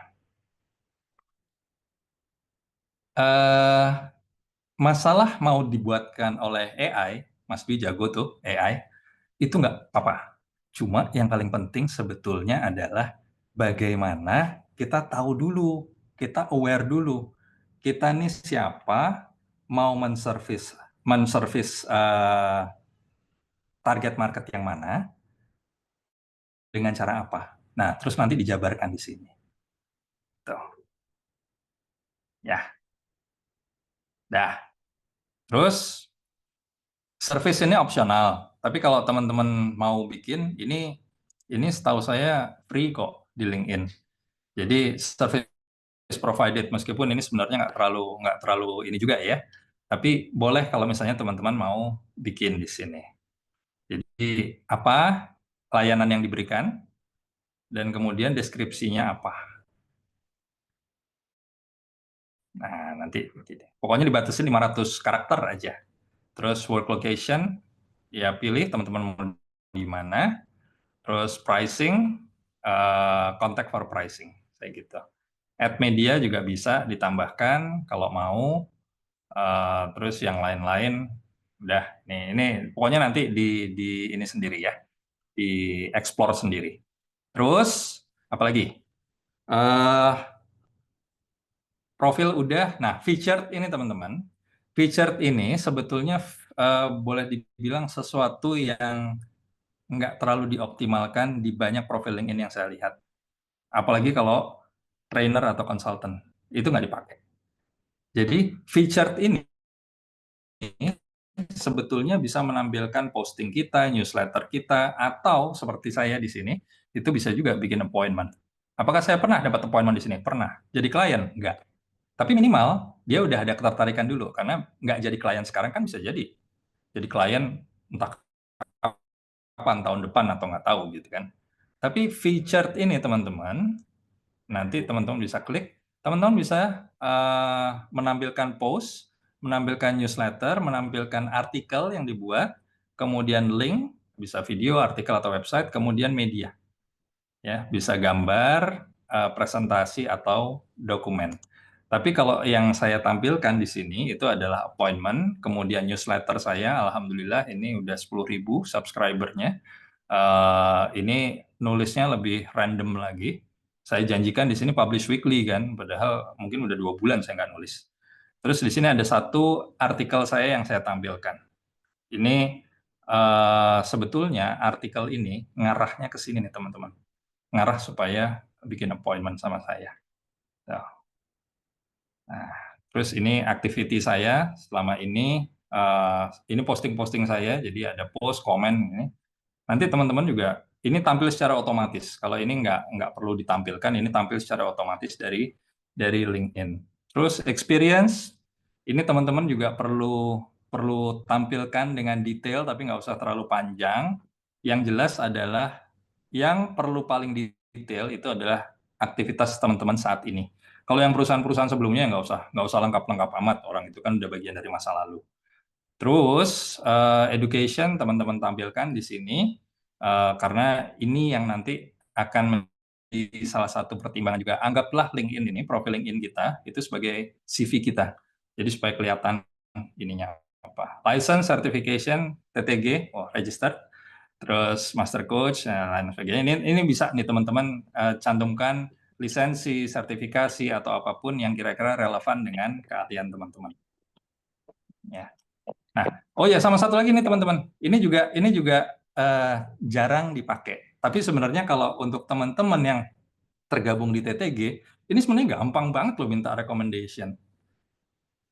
masalah mau dibuatkan oleh AI, Mas Bi jago tuh AI, itu nggak apa-apa. Cuma yang paling penting sebetulnya adalah bagaimana kita tahu dulu, kita aware dulu, kita nih siapa, mau menservis target market yang mana, dengan cara apa. Nah, terus nanti dijabarkan di sini. Tuh. Ya. Dah. Terus service ini opsional, tapi kalau teman-teman mau bikin ini setahu saya free kok di LinkedIn. Jadi service provided meskipun ini sebenarnya nggak terlalu ini juga ya. Tapi boleh kalau misalnya teman-teman mau bikin di sini. Jadi apa layanan yang diberikan dan kemudian deskripsinya apa. Nah, nanti pokoknya dibatasi 500 karakter aja. Terus work location, ya pilih teman-teman mau di mana. Terus pricing, contact for pricing, kayak gitu. Add media juga bisa ditambahkan kalau mau. Terus yang lain-lain, udah. Nih, ini pokoknya nanti di ini sendiri ya, di explore sendiri. Terus apalagi? Profil udah. Nah, featured ini teman-teman. Featured ini sebetulnya boleh dibilang sesuatu yang nggak terlalu dioptimalkan di banyak profil LinkedIn yang saya lihat. Apalagi kalau trainer atau consultant. Itu nggak dipakai. Jadi, featured ini sebetulnya bisa menampilkan posting kita, newsletter kita, atau seperti saya di sini, itu bisa juga bikin appointment. Apakah saya pernah dapat appointment di sini? Pernah. Jadi klien? Enggak. Tapi minimal dia udah ada ketertarikan dulu, karena nggak jadi klien sekarang kan bisa jadi klien entah kapan, tahun depan atau nggak tahu gitu kan. Tapi featured ini teman-teman, nanti teman-teman bisa klik, teman-teman bisa menampilkan post, menampilkan newsletter, menampilkan artikel yang dibuat, kemudian link, bisa video, artikel atau website, kemudian media. Ya, bisa gambar, presentasi atau dokumen. Tapi kalau yang saya tampilkan di sini itu adalah appointment, kemudian newsletter saya, alhamdulillah ini udah 10.000 subscribernya. Ini nulisnya lebih random lagi. Saya janjikan di sini publish weekly kan, padahal mungkin udah 2 bulan saya nggak nulis. Terus di sini ada satu artikel saya yang saya tampilkan. Ini sebetulnya artikel ini ngarahnya ke sini nih teman-teman. Ngarah supaya bikin appointment sama saya. Nah, terus ini activity saya selama ini posting-posting saya, jadi ada post, komen ini. Nanti teman-teman juga ini tampil secara otomatis. Kalau ini nggak perlu ditampilkan, ini tampil secara otomatis dari LinkedIn. Terus experience, ini teman-teman juga perlu tampilkan dengan detail, tapi nggak usah terlalu panjang. Yang jelas adalah yang perlu paling detail itu adalah aktivitas teman-teman saat ini. Kalau yang perusahaan-perusahaan sebelumnya nggak usah lengkap-lengkap amat, orang itu kan udah bagian dari masa lalu. Terus education teman-teman tampilkan di sini karena ini yang nanti akan menjadi salah satu pertimbangan juga. Anggaplah LinkedIn ini, profil LinkedIn kita itu sebagai CV kita. Jadi supaya kelihatan ininya apa. License, certification, TTG, registered, terus master coach, dan lain sebagainya. Ini bisa nih teman-teman cantumkan lisensi, sertifikasi, atau apapun yang kira-kira relevan dengan keahlian teman-teman. Ya. Nah, oh ya, sama satu lagi nih teman-teman. Ini juga jarang dipakai. Tapi sebenarnya kalau untuk teman-teman yang tergabung di TTG, ini sebenarnya gampang banget loh minta recommendation.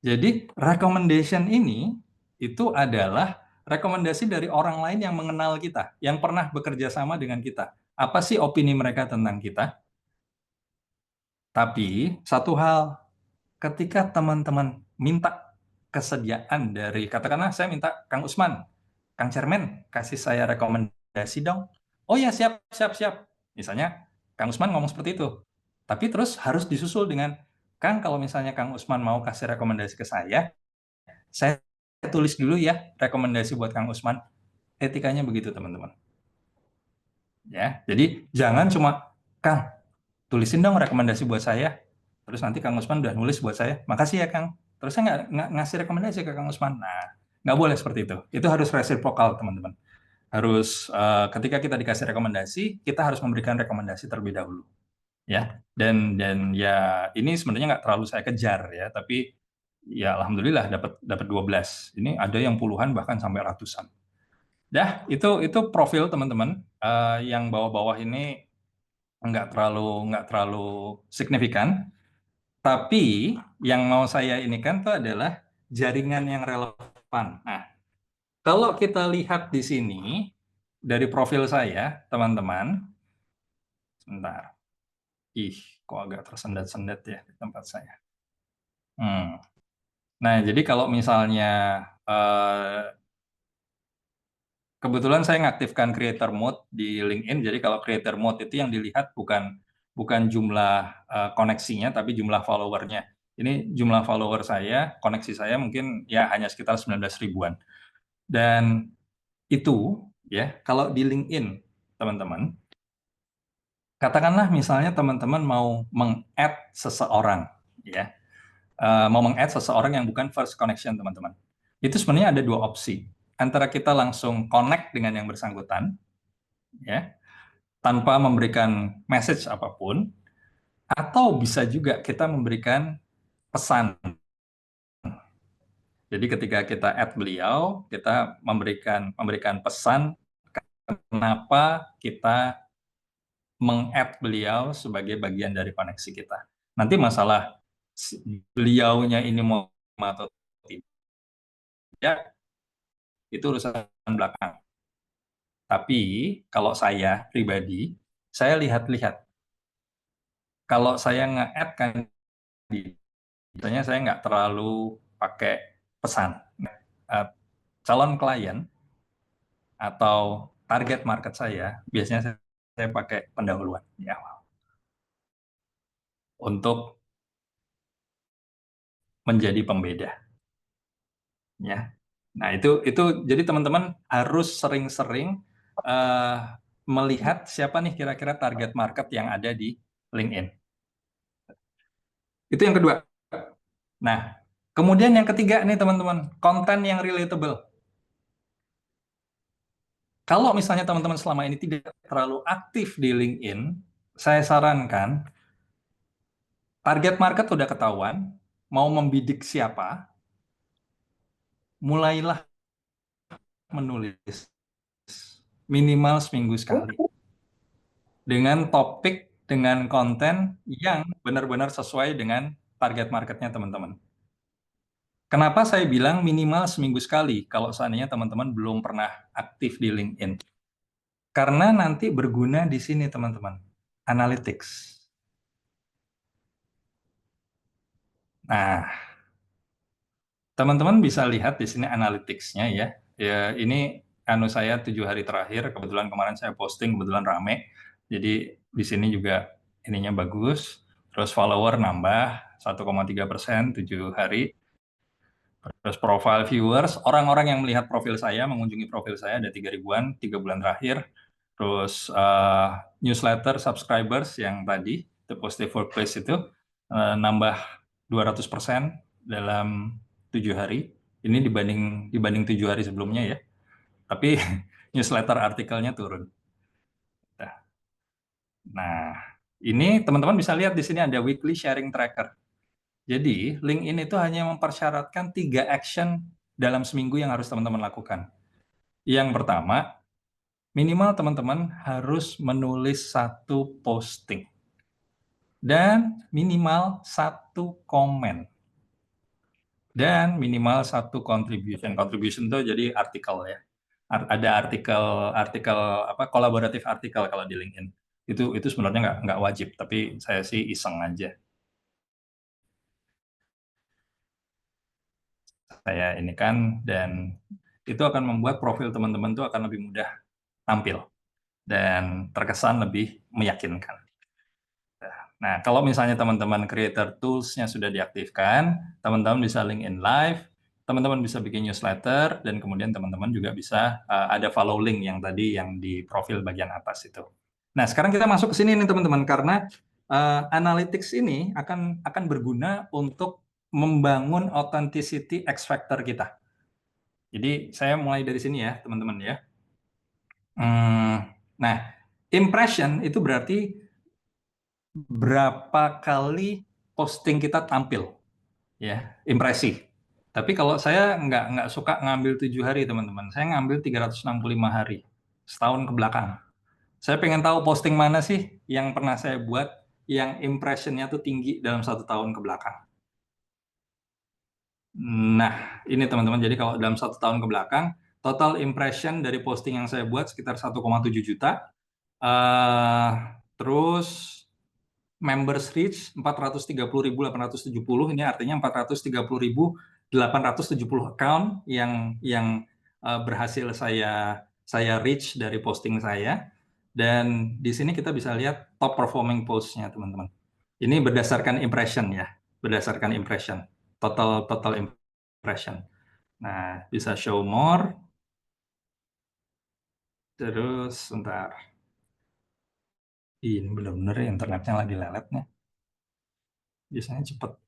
Jadi recommendation ini itu adalah rekomendasi dari orang lain yang mengenal kita, yang pernah bekerja sama dengan kita. Apa sih opini mereka tentang kita? Tapi satu hal, ketika teman-teman minta kesediaan dari, katakanlah saya minta Kang Usman, Kang Cermen, kasih saya rekomendasi dong. Oh ya, siap, siap, siap. Misalnya Kang Usman ngomong seperti itu. Tapi terus harus disusul dengan, Kang, kalau misalnya Kang Usman mau kasih rekomendasi ke saya tulis dulu ya rekomendasi buat Kang Usman. Etikanya begitu, teman-teman. Ya, jadi jangan cuma, Kang, tulisin dong rekomendasi buat saya. Terus nanti Kang Usman udah nulis buat saya. Makasih ya, Kang. Terus saya nggak ngasih rekomendasi ke Kang Usman. Nah, nggak boleh seperti itu. Itu harus reciprocal, teman-teman. Harus ketika kita dikasih rekomendasi, kita harus memberikan rekomendasi terlebih dahulu. Ya, dan ya ini sebenarnya nggak terlalu saya kejar ya, tapi ya alhamdulillah dapat 12. Ini ada yang puluhan bahkan sampai ratusan. Dah, itu profil teman-teman. Yang bawah-bawah ini nggak terlalu signifikan. Tapi yang mau saya ini kan itu adalah jaringan yang relevan. Nah, kalau kita lihat di sini dari profil saya, teman-teman, sebentar. Kok agak tersendat-sendat ya di tempat saya. Nah, jadi kalau misalnya kebetulan saya mengaktifkan creator mode di LinkedIn, jadi kalau creator mode itu yang dilihat bukan jumlah koneksinya, tapi jumlah followernya. Ini jumlah follower saya, koneksi saya mungkin ya hanya sekitar 19 ribuan. Dan itu ya, kalau di LinkedIn, teman-teman, katakanlah misalnya teman-teman mau meng-add seseorang, ya, mau meng-add seseorang yang bukan first connection, teman-teman. Itu sebenarnya ada dua opsi. Antara kita langsung connect dengan yang bersangkutan, ya, tanpa memberikan message apapun, atau bisa juga kita memberikan pesan. Jadi ketika kita add beliau, kita memberikan pesan kenapa kita meng-add beliau sebagai bagian dari koneksi kita. Nanti masalah beliaunya ini mau atau tidak, itu urusan belakang. Tapi kalau saya pribadi, saya lihat-lihat. Kalau saya nge-add kan, biasanya saya nggak terlalu pakai pesan. Calon klien atau target market saya, biasanya saya pakai pendahuluan di awal. Untuk menjadi pembeda. Ya. Nah, itu jadi teman-teman harus sering-sering melihat siapa nih kira-kira target market yang ada di LinkedIn. Itu yang kedua. Nah, kemudian yang ketiga nih teman-teman, konten yang relatable. Kalau misalnya teman-teman selama ini tidak terlalu aktif di LinkedIn, saya sarankan target market udah ketahuan, mau membidik siapa, mulailah menulis minimal seminggu sekali dengan topik, dengan konten yang benar-benar sesuai dengan target marketnya teman-teman. Kenapa saya bilang minimal seminggu sekali kalau seandainya teman-teman belum pernah aktif di LinkedIn? Karena nanti berguna di sini teman-teman, analytics. Nah, teman-teman bisa lihat di sini analytics-nya ya. Ya, ini saya 7 hari terakhir, kebetulan kemarin saya posting, kebetulan rame. Jadi di sini juga ininya bagus. Terus follower nambah 1,3% 7 hari. Terus profile viewers, orang-orang yang melihat profil saya, mengunjungi profil saya ada 3 ribuan 3 bulan terakhir. Terus newsletter subscribers yang tadi, The Positive Workplace itu nambah 200% dalam 7 hari. Ini dibanding 7 hari sebelumnya ya. Tapi newsletter artikelnya turun. Nah, Ini teman-teman bisa lihat di sini ada weekly sharing tracker. Jadi, LinkedIn itu hanya mempersyaratkan 3 action dalam seminggu yang harus teman-teman lakukan. Yang pertama, minimal teman-teman harus menulis 1 posting. Dan minimal 1 komen. Dan minimal 1 contribution. Contribution itu jadi artikel ya. Ada artikel kolaboratif artikel kalau di LinkedIn. Itu sebenarnya nggak wajib, tapi saya sih iseng aja. Saya ini kan, dan itu akan membuat profil teman-teman itu akan lebih mudah tampil dan terkesan lebih meyakinkan. Nah, kalau misalnya teman-teman creator tools-nya sudah diaktifkan, teman-teman bisa LinkedIn Live, teman-teman bisa bikin newsletter, dan kemudian teman-teman juga bisa ada follow link yang tadi yang di profil bagian atas itu. Nah, sekarang kita masuk ke sini nih teman-teman, karena analytics ini akan berguna untuk membangun authenticity X factor kita. Jadi saya mulai dari sini ya teman-teman ya. Nah, impression itu berarti berapa kali posting kita tampil, ya, impresi. Tapi kalau saya nggak suka ngambil 7 hari teman-teman, saya ngambil 365 hari, setahun ke belakang. Saya pengen tahu posting mana sih yang pernah saya buat yang impressionnya tuh tinggi dalam 1 tahun ke belakang. Nah, ini teman-teman, jadi kalau dalam 1 tahun ke belakang, total impression dari posting yang saya buat sekitar 1,7 juta. Terus members reach 430.870, ini artinya 430.870 account yang berhasil saya reach dari posting saya. Dan di sini kita bisa lihat top performing post-nya teman-teman. Ini berdasarkan impression ya, berdasarkan impression, total impression. Nah, bisa show more. Terus sebentar. Ini benar-benar internetnya lagi leletnya. Biasanya cepet.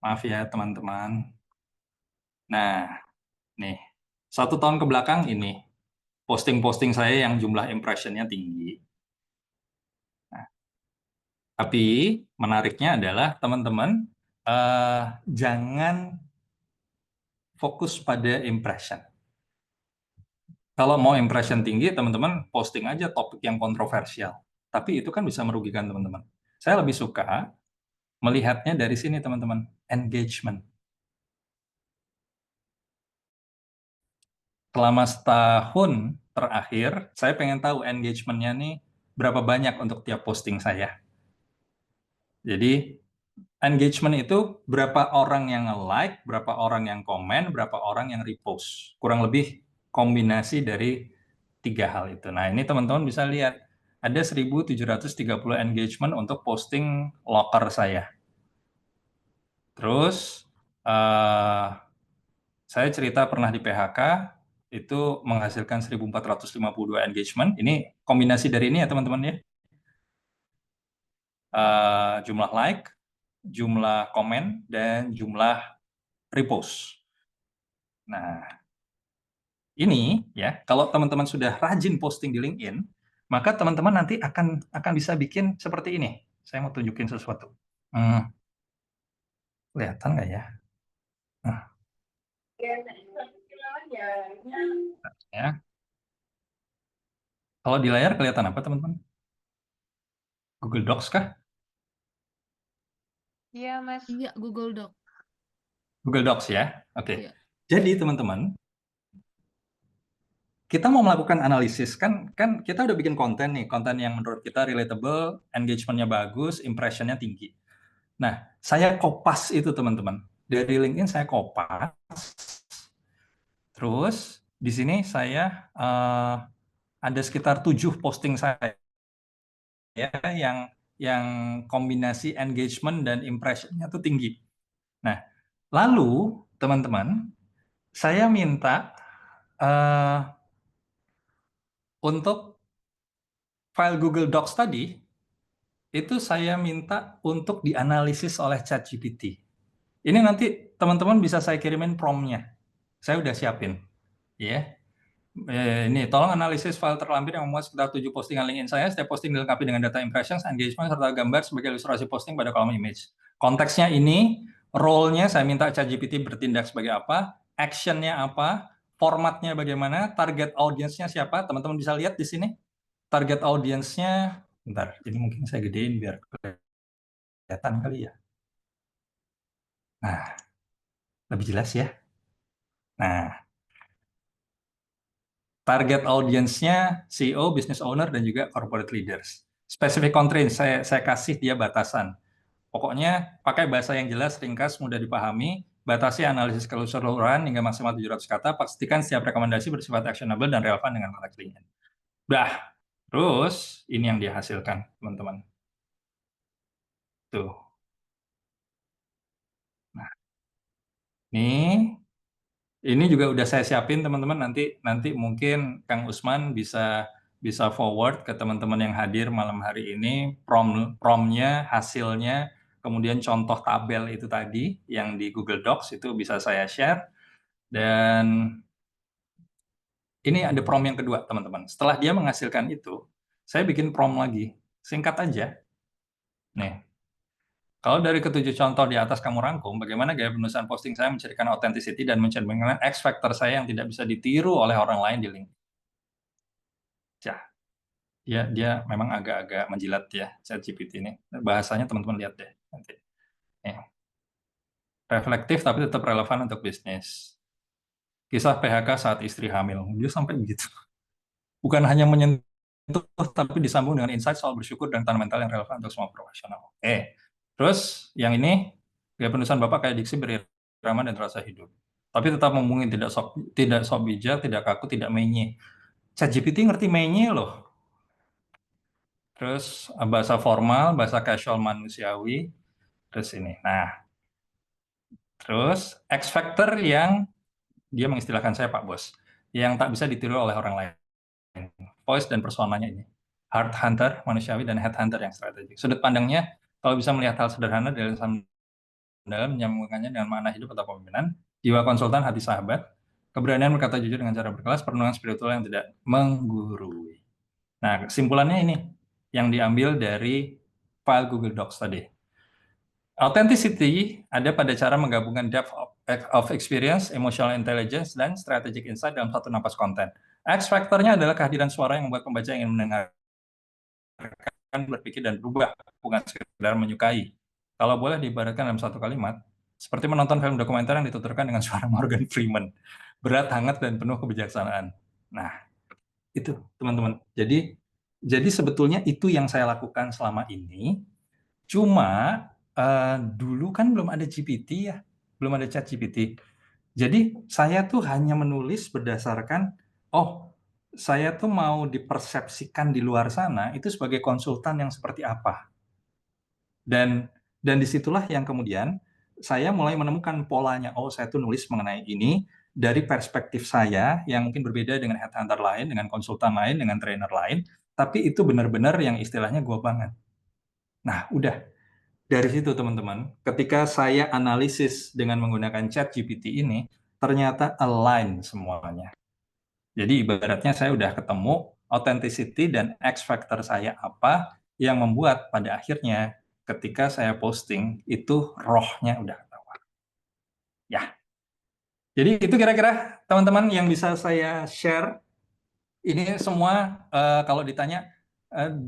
Maaf ya teman-teman. Nah, nih 1 tahun ke belakang ini posting-posting saya yang jumlah impressionnya tinggi. Nah, tapi menariknya adalah teman-teman jangan fokus pada impression. Kalau mau impression tinggi, teman-teman posting aja topik yang kontroversial. Tapi itu kan bisa merugikan teman-teman. Saya lebih suka melihatnya dari sini teman-teman, engagement. Selama setahun terakhir, saya pengen tahu engagement-nya nih berapa banyak untuk tiap posting saya. Jadi engagement itu berapa orang yang nge-like, berapa orang yang komen, berapa orang yang repost. Kurang lebih kombinasi dari 3 hal itu. Nah, ini teman-teman bisa lihat ada 1.730 engagement untuk posting locker saya. Terus saya cerita pernah di PHK, itu menghasilkan 1.452 engagement. Ini kombinasi dari ini ya teman-teman ya. Jumlah like, jumlah komen, dan jumlah repost. Nah, ini ya, kalau teman-teman sudah rajin posting di LinkedIn, maka teman-teman nanti akan bisa bikin seperti ini. Saya mau tunjukin sesuatu. Kelihatan nggak ya? Nah. Ya. Kalau di layar kelihatan apa teman-teman? Google Docs kah? Iya, Mas. Iya, Google Doc. Google Docs ya. Oke. Iya. Jadi teman-teman, kita mau melakukan analisis kan kita udah bikin konten nih, konten yang menurut kita relatable, engagement-nya bagus, impression-nya tinggi. Nah, saya kopas itu teman-teman. Dari LinkedIn saya kopas. Terus di sini saya ada sekitar 7 posting saya yang kombinasi engagement dan impression-nya tuh tinggi. Nah, lalu teman-teman, saya minta untuk file Google Docs tadi, itu saya minta untuk dianalisis oleh ChatGPT. Ini nanti teman-teman bisa saya kirimin prompt-nya. Saya udah siapin. Ya. Ini tolong analisis file terlampir yang memuat sekitar 7 postingan LinkedIn saya. Setiap posting dilengkapi dengan data impressions, engagement, serta gambar sebagai ilustrasi posting pada kolom image. Konteksnya ini, role-nya saya minta ChatGPT bertindak sebagai apa, action-nya apa, formatnya bagaimana, target audience-nya siapa. Teman-teman bisa lihat di sini. Target audience-nya, bentar, ini mungkin saya gedein biar kelihatan kali ya. Nah, lebih jelas ya. Nah, target audience-nya CEO, business owner, dan juga corporate leaders. Specific constraint, saya kasih dia batasan. Pokoknya pakai bahasa yang jelas, ringkas, mudah dipahami, batasi analisis keseluruhan hingga maksimal 700 kata, pastikan setiap rekomendasi bersifat actionable dan relevan dengan konteks LinkedIn. Terus ini yang dia hasilkan, teman-teman. Tuh. Nah, ini juga udah saya siapin teman-teman, nanti mungkin Kang Usman bisa forward ke teman-teman yang hadir malam hari ini prompt-nya, hasilnya, kemudian contoh tabel itu tadi yang di Google Docs itu bisa saya share. Dan ini ada prompt yang kedua teman-teman. Setelah dia menghasilkan itu, saya bikin prompt lagi, singkat aja. Nih, kalau dari ketujuh contoh di atas kamu rangkum, bagaimana gaya penulisan posting saya mencirikan authenticity dan mencerminkan X factor saya yang tidak bisa ditiru oleh orang lain di LinkedIn. Dia memang agak-agak menjilat ya, ChatGPT ini. Bahasanya teman-teman lihat deh nanti. Reflektif tapi tetap relevan untuk bisnis. Kisah PHK saat istri hamil. Dia sampai begitu. Bukan hanya menyentuh, tapi disambung dengan insight soal bersyukur dan tanaman mental yang relevan untuk semua profesional. Terus yang ini, gaya penulisan Bapak kayak diksi berirama dan terasa hidup. Tapi tetap ngomongin tidak sok bijak, tidak kaku, tidak menye. ChatGPT ngerti menye loh. Terus bahasa formal, bahasa casual manusiawi. Terus ini. Nah, terus X factor yang dia mengistilahkan saya Pak Bos, yang tak bisa ditiru oleh orang lain. Voice dan personanya ini. Heart hunter, manusiawi, dan head hunter yang strategik. Sudut pandangnya, kalau bisa melihat hal sederhana dalam menyambungkannya dengan makna hidup atau kepemimpinan, jiwa konsultan, hati sahabat, keberanian berkata jujur dengan cara berkelas, perenungan spiritual yang tidak menggurui. Nah, kesimpulannya ini yang diambil dari file Google Docs tadi. Authenticity ada pada cara menggabungkan depth of experience, emotional intelligence, dan strategic insight dalam satu napas konten. X factor-nya adalah kehadiran suara yang membuat pembaca ingin mendengarkan, berpikir, dan berubah, bukan sekedar menyukai. Kalau boleh diibaratkan dalam satu kalimat, seperti menonton film dokumenter yang dituturkan dengan suara Morgan Freeman. Berat, hangat, dan penuh kebijaksanaan. Nah, itu teman-teman. Jadi sebetulnya itu yang saya lakukan selama ini. Cuma dulu kan belum ada GPT ya, belum ada ChatGPT. Jadi saya tuh hanya menulis berdasarkan, saya tuh mau dipersepsikan di luar sana itu sebagai konsultan yang seperti apa. Dan disitulah yang kemudian saya mulai menemukan polanya. Saya tuh nulis mengenai ini dari perspektif saya yang mungkin berbeda dengan headhunter lain, dengan konsultan lain, dengan trainer lain. Tapi itu benar-benar yang istilahnya gue banget. Nah, udah. Dari situ teman-teman, ketika saya analisis dengan menggunakan ChatGPT ini, ternyata align semuanya. Jadi ibaratnya saya udah ketemu authenticity dan X factor saya apa yang membuat pada akhirnya ketika saya posting itu rohnya udah ketahuan. Ya. Jadi itu kira-kira teman-teman yang bisa saya share. Ini semua kalau ditanya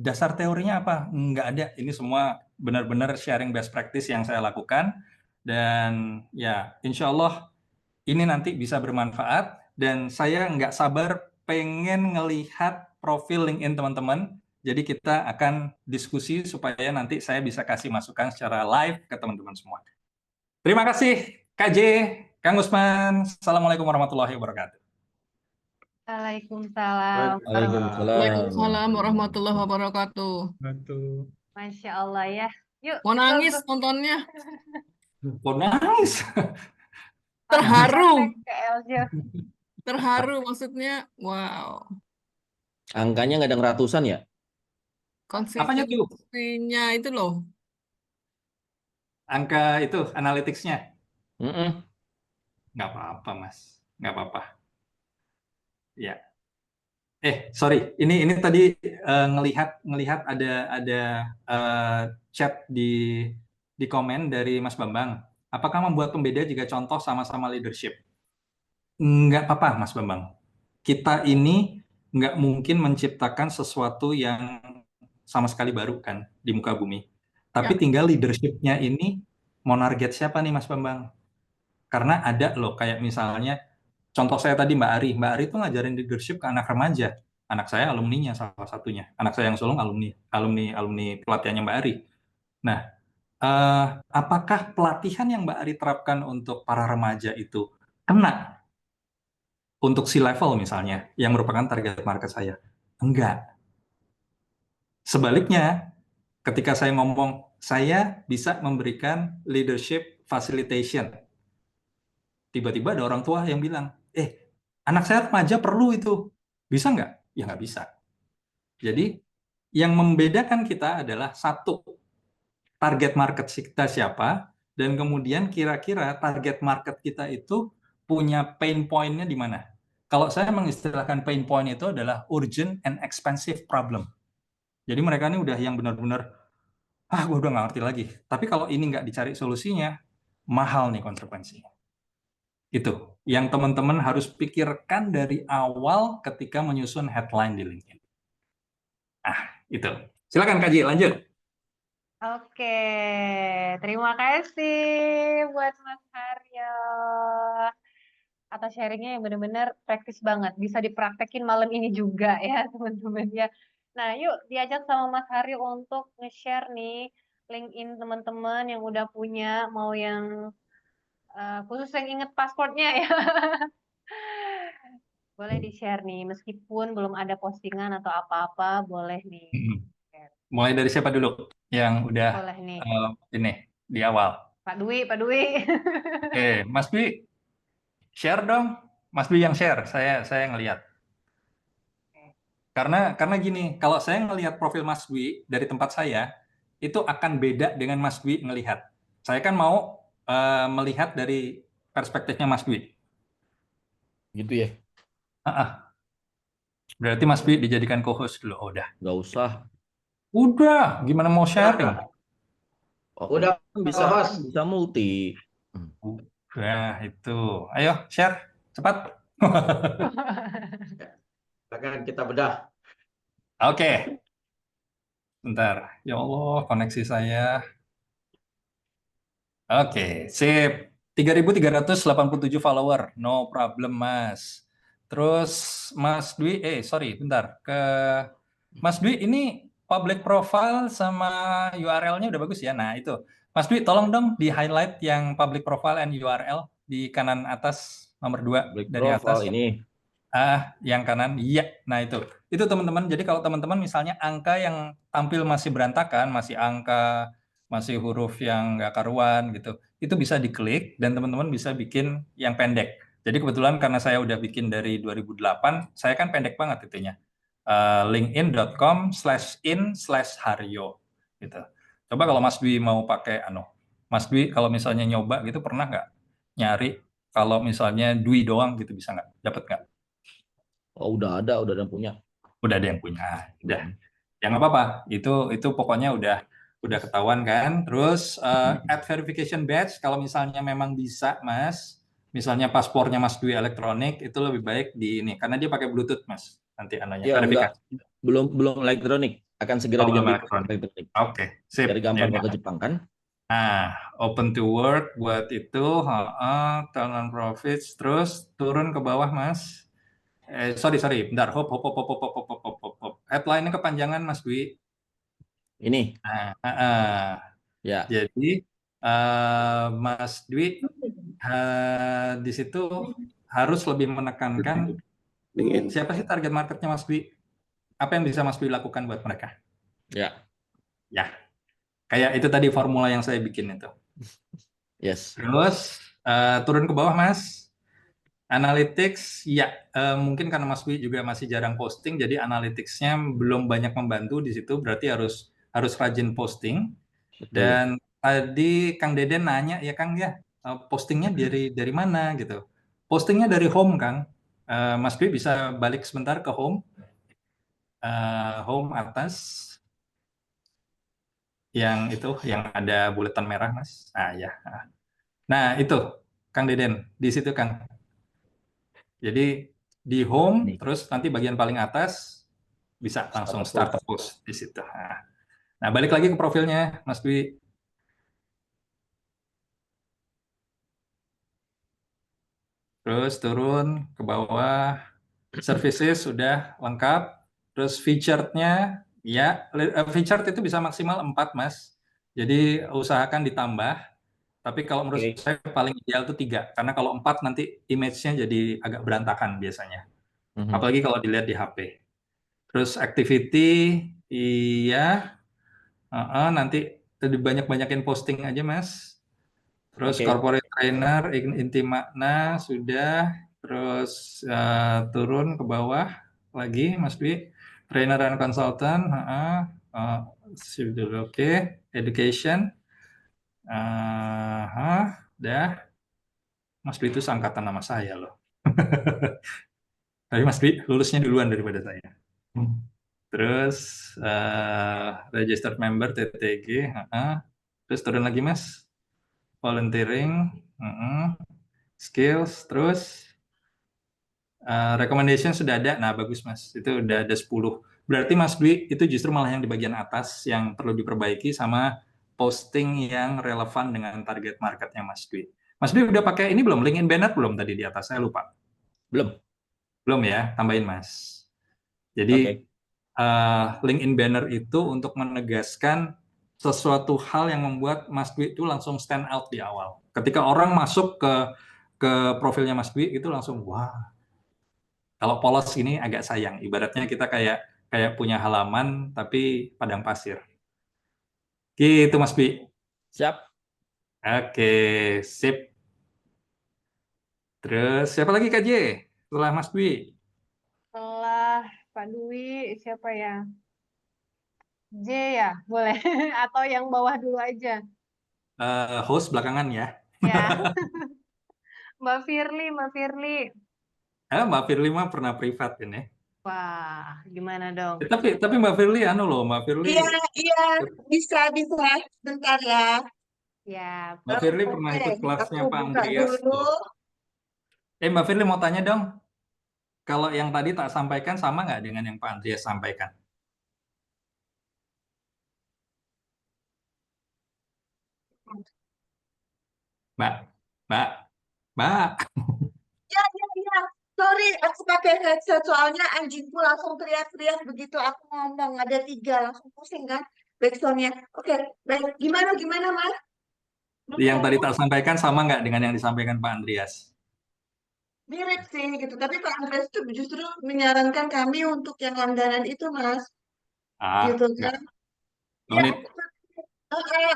dasar teorinya apa? Nggak ada. Ini semua benar-benar sharing best practice yang saya lakukan. Dan ya, insya Allah ini nanti bisa bermanfaat. Dan saya nggak sabar pengen ngelihat profil LinkedIn teman-teman. Jadi kita akan diskusi supaya nanti saya bisa kasih masukan secara live ke teman-teman semua. Terima kasih KJ, Kang Usman. Assalamualaikum warahmatullahi wabarakatuh. Waalaikumsalam. Waalaikumsalam warahmatullahi wabarakatuh. Masya Allah ya. Yuk, Mau nangis nontonnya. Kok nangis? Terharu. ke Eljo. Terharu maksudnya. Wow. Angkanya nggak ada ngeratusan ya? Apanya tuh? Konsistensinya itu loh. Angka itu, analytics-nya? Mm-mm. Nggak apa-apa, Mas. Nggak apa-apa. Ya. Sorry, ini tadi ngelihat ada chat di komen dari Mas Bambang. Apakah membuat pembeda jika contoh sama-sama leadership? Nggak apa-apa, Mas Bambang. Kita ini nggak mungkin menciptakan sesuatu yang sama sekali baru kan di muka bumi. Tapi Ya. tinggal leadership-nya ini mau target siapa nih Mas Bambang? Karena ada loh kayak misalnya contoh saya tadi Mbak Ari. Mbak Ari itu ngajarin leadership ke anak remaja. Anak saya alumninya salah satunya. Anak saya yang sulung alumni pelatihannya Mbak Ari. Nah, apakah pelatihan yang Mbak Ari terapkan untuk para remaja itu kena untuk C-level misalnya, yang merupakan target market saya? Enggak. Sebaliknya, ketika saya ngomong, saya bisa memberikan leadership facilitation. Tiba-tiba ada orang tua yang bilang, anak saya remaja perlu itu. Bisa nggak? Ya nggak bisa. Jadi, yang membedakan kita adalah satu, target market kita siapa, dan kemudian kira-kira target market kita itu punya pain point-nya di mana. Kalau saya mengistilahkan pain point itu adalah urgent and expensive problem. Jadi mereka ini udah yang benar-benar, gue udah nggak ngerti lagi. Tapi kalau ini nggak dicari solusinya, mahal nih konsekuensinya. Itu yang teman-teman harus pikirkan dari awal ketika menyusun headline di LinkedIn. Itu. Silakan Kak Ji, lanjut. Oke, terima kasih buat Mas Haryo atas sharingnya yang benar-benar praktis banget. Bisa dipraktekin malam ini juga ya teman-teman ya. Nah, yuk diajak sama Mas Haryo untuk nge-share nih LinkedIn teman-teman yang udah punya, mau yang khusus yang inget passwordnya ya. Boleh di-share nih, meskipun belum ada postingan atau apa-apa, boleh nih. Mulai dari siapa dulu yang udah Boleh nih. ini di awal? Pak Dwi. Oke, Mas Dwi, share dong. Mas Dwi yang share, saya ngelihat. Karena gini, kalau saya ngelihat profil Mas Dwi dari tempat saya, itu akan beda dengan Mas Dwi ngelihat. Saya kan mau melihat dari perspektifnya Mas Dwi. Gitu ya? Berarti Mas Dwi dijadikan co-host dulu. Udah. Nggak usah. Udah, gimana mau sharing? Udah bisa multi. Nah, itu. Ayo, share. Cepat. Akan kita bedah. Oke. Bentar. Ya Allah, koneksi saya. Oke, sip. 3.387 follower. No problem, Mas. Terus Mas Dwi, bentar. Ke Mas Dwi, ini public profile sama URL-nya udah bagus ya. Nah, itu. Mas Dwi, tolong dong di-highlight yang public profile and URL di kanan atas nomor 2 Public dari atas. profile ini. Yang kanan. Iya. Nah, itu. Itu teman-teman. Jadi kalau teman-teman misalnya angka yang tampil masih berantakan, masih angka, masih huruf yang nggak karuan gitu, itu bisa diklik dan teman-teman bisa bikin yang pendek. Jadi kebetulan karena saya udah bikin dari 2008, saya kan pendek banget itunya. linkedin.com/in/haryo gitu. Coba kalau Mas Dwi mau pakai Mas Dwi kalau misalnya nyoba gitu pernah nggak nyari kalau misalnya Dwi doang gitu bisa nggak? Dapat nggak? Oh, udah ada yang punya. Udah ada yang punya. Udah. Ya nggak apa-apa. Itu pokoknya udah ketahuan kan. Terus add verification badge kalau misalnya memang bisa, Mas. Misalnya paspornya Mas Dwi elektronik itu lebih baik di ini karena dia pakai Bluetooth, Mas. Nanti Ya, verifikasi. Belum elektronik. Akan segera diganti elektronik. Oke, sip. Dari gampang ke Jepang kan? Nah, open to work buat itu, turn on profits, terus turun ke bawah, Mas. Sorry, bentar. Hop. Headline-nya kepanjangan, Mas Dwi. Ini. Ya. Jadi, Mas Dwi di situ harus lebih menekankan siapa sih target marketnya Mas Dwi? Apa yang bisa Mas Dwi lakukan buat mereka? Ya. Kayak itu tadi formula yang saya bikin itu. Yes. Terus turun ke bawah, Mas. Analytics, mungkin karena Mas Dwi juga masih jarang posting, jadi analytics-nya belum banyak membantu di situ. Berarti harus rajin posting. Betul. Dan tadi Kang Deden nanya ya Kang ya, postingnya dari mana gitu? Postingnya dari home Kang. Mas Dwi bisa balik sebentar ke home. home atas, yang itu, yang ada buletan merah, Mas. Ah ya. Nah itu, Kang Deden, di situ Kang. Jadi di home, Nih. terus nanti bagian paling atas bisa langsung start post di situ. Nah, balik lagi ke profilnya, Mas Dwi. Terus turun ke bawah, services sudah lengkap. Terus featured-nya, ya, featured itu bisa maksimal 4, Mas. Jadi usahakan ditambah. Tapi kalau menurut saya paling ideal itu 3. Karena kalau 4 nanti image-nya jadi agak berantakan biasanya. Apalagi kalau dilihat di HP. Terus activity, iya. Nanti banyak-banyakin posting aja, Mas. Terus corporate trainer, inti makna, sudah. Terus turun ke bawah lagi, Mas Dwi. Trainer dan consultant, sudah oke. Education, udah. Mas Dwi itu seangkatan nama saya loh. Tapi Mas Dwi lulusnya duluan daripada saya. Terus registered member TTG, terus turun lagi Mas. Volunteering, skills, terus recommendation sudah ada. Nah, bagus Mas. Itu udah ada 10. Berarti Mas Dwi itu justru malah yang di bagian atas yang perlu diperbaiki sama posting yang relevan dengan target marketnya Mas Dwi. Mas Dwi udah pakai ini belum? LinkedIn banner belum tadi di atas? Saya lupa. Belum. Belum ya? Tambahin Mas. Jadi LinkedIn banner itu untuk menegaskan sesuatu hal yang membuat Mas Dwi itu langsung stand out di awal. Ketika orang masuk ke profilnya Mas Dwi itu langsung wah. Kalau polos ini agak sayang. Ibaratnya kita kayak punya halaman tapi padang pasir. Gitu Mas Dwi. Siap. Oke, sip. Terus siapa lagi Kak J? Setelah Mas Dwi. Setelah Pak Dwi, siapa ya? J ya, boleh. Atau yang bawah dulu aja. Host belakangan ya. Ya. Mbak Firly. Mbak Firly mah pernah privat ini. Wah, gimana dong? Tapi Mbak Firly Mbak Firly. Iya, bisa. Bentar ya. Ya. Mbak Firly Oke, pernah ikut kelasnya aku Pak buka Andreas. dulu. Mbak Firly mau tanya dong, kalau yang tadi tak sampaikan sama nggak dengan yang Pak Andreas sampaikan? Mbak. Ya. Sorry, aku pakai headset soalnya anjingku langsung teriak-teriak begitu aku ngomong. Ada 3, langsung pusing kan backsoundnya. Oke, baik. Gimana, Mas? Yang tadi tak sampaikan sama nggak dengan yang disampaikan Pak Andreas? Mirip sih gitu, tapi Pak Andres itu justru menyarankan kami untuk yang langganan itu, Mas. Gitu Nggak. kan. No Ya, need.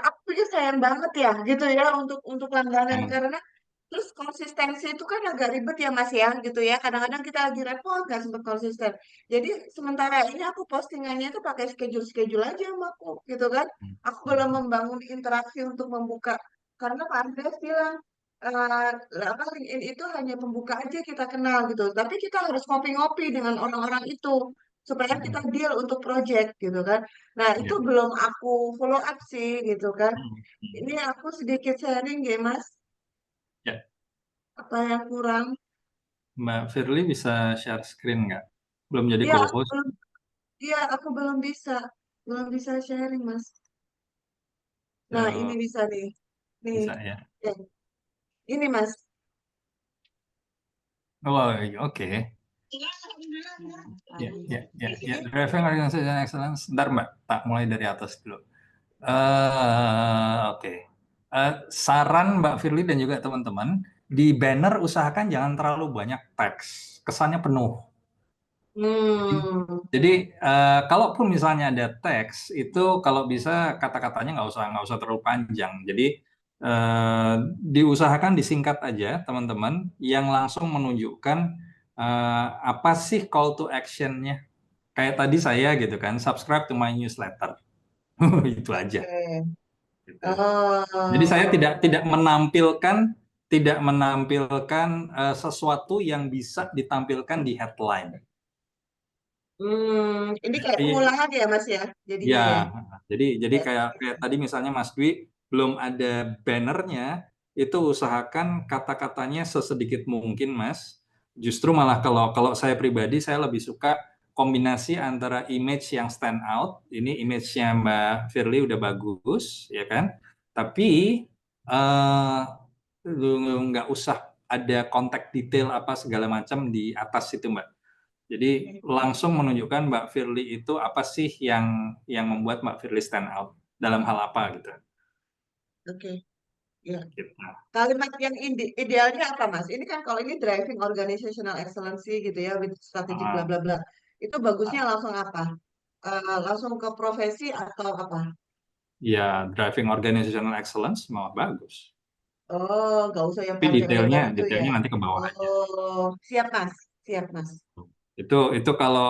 aku juga sayang banget ya gitu ya untuk langganan Hmm. karena terus konsistensi itu kan agak ribet ya Mas ya gitu ya. Kadang-kadang kita lagi repot nggak sempat konsisten. Jadi sementara ini aku postingannya itu pakai schedule aja sama aku gitu kan. Aku belum membangun interaksi untuk membuka karena Pak Andreas bilang LinkedIn itu hanya membuka aja kita kenal gitu. Tapi kita harus ngopi-ngopi dengan orang-orang itu supaya kita deal untuk project gitu kan. Nah, itu belum aku follow up sih gitu kan. Ini aku sedikit sharing ya Mas. Ya. Apa yang kurang? Mbak Firly bisa share screen nggak? Belum jadi Iya, co-host. aku belum bisa sharing Mas. Nah, ini bisa nih. Nih, Bisa ya. ini Mas. Oh, oke. Ya. Driving Organization Excellence. Bentar Mbak, tak mulai dari atas dulu. Oke. Saran Mbak Firly dan juga teman-teman, di banner usahakan jangan terlalu banyak teks. Kesannya penuh. Jadi kalaupun misalnya ada teks itu kalau bisa kata-katanya nggak usah terlalu panjang. Jadi diusahakan disingkat aja teman-teman yang langsung menunjukkan apa sih call to action-nya. Kayak tadi saya gitu kan, subscribe to my newsletter. Itu aja. Gitu. Jadi saya tidak menampilkan sesuatu yang bisa ditampilkan di headline. Ini kayak Tapi pengolahan ya Mas ya, jadinya ya. ya, jadi Kayak kayak tadi misalnya Mas Dwi belum ada bannernya, itu usahakan kata-katanya sesedikit mungkin Mas. Justru malah kalau kalau saya pribadi saya lebih suka kombinasi antara image yang stand out, ini image-nya Mbak Firly udah bagus, ya kan? Tapi eh nggak usah ada kontak detail apa segala macam di atas itu Mbak. Jadi langsung menunjukkan Mbak Firly itu apa sih yang membuat Mbak Firly stand out dalam hal apa gitu. oke, ya. Gitu. Kalimat yang idealnya apa Mas? Ini kan kalau ini driving organizational excellency gitu ya, with strategic bla Ah, bla bla. Itu bagusnya langsung apa? Langsung ke profesi atau apa? ya, driving organizational excellence malah bagus. Oh, nggak usah yang Tapi panjang detailnya lebar itu ya. detailnya nanti ke bawah aja. Oh, siap Mas, siap Mas. Itu kalau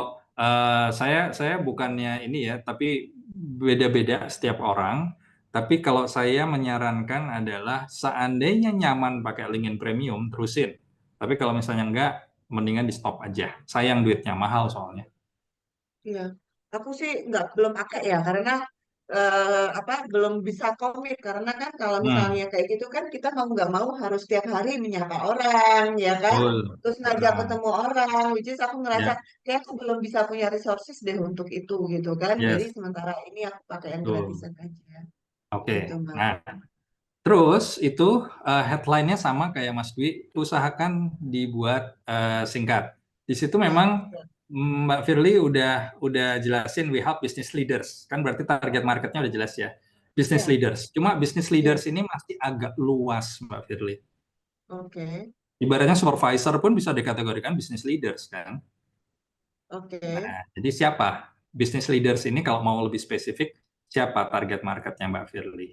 saya bukannya ini ya, tapi beda-beda setiap orang. Tapi kalau saya menyarankan adalah seandainya nyaman pakai LinkedIn Premium, terusin. Tapi kalau misalnya enggak, mendingan di stop aja. Sayang duitnya, mahal soalnya. Iya, aku sih belum pakai ya karena apa belum bisa komit karena kan kalau misalnya Hmm, kayak gitu kan kita mau nggak mau harus setiap hari menyapa orang ya kan, betul. terus ngajak Nah, ketemu orang, which is aku ngerasa ya, kayak aku belum bisa punya resources deh untuk itu gitu kan, jadi yes, sementara ini aku pakai yang betul. gratisan aja Oke. gitu Mas. Nah, terus itu headline-nya sama kayak Mas Dwi, usahakan dibuat singkat. Di situ Ya, memang ya, Mbak Firly udah jelasin we help business leaders, kan berarti target marketnya udah jelas ya. Business ya, leaders. Cuma business ya, leaders ini masih agak luas Mbak Firly. oke, Ibaratnya supervisor pun bisa dikategorikan business leaders kan. oke. Nah, jadi siapa business leaders ini kalau mau lebih spesifik, siapa target marketnya Mbak Firly?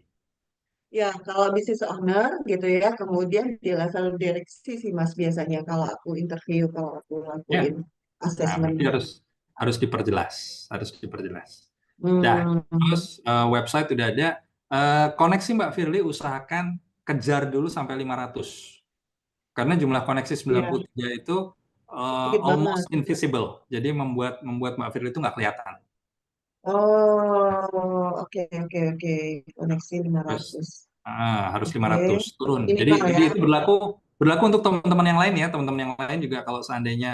Ya, kalau business owner gitu ya, kemudian di level direksi sih Mas biasanya kalau aku interview, kalau aku Ya, lakuin nah, assessment. berarti harus diperjelas, harus diperjelas. Dah, Hmm, terus website udah ada. Koneksi Mbak Firly usahakan kejar dulu sampai 500. Karena jumlah koneksi ya, 93 itu dikit almost banget. invisible. Jadi membuat membuat Mbak Firly itu nggak kelihatan. Oh, oke, oke, oke. Koneksi Terus 500. harus Oke, 500 turun. Jadi minimal jadi ya. itu berlaku berlaku untuk teman-teman yang lain ya. Teman-teman yang lain juga kalau seandainya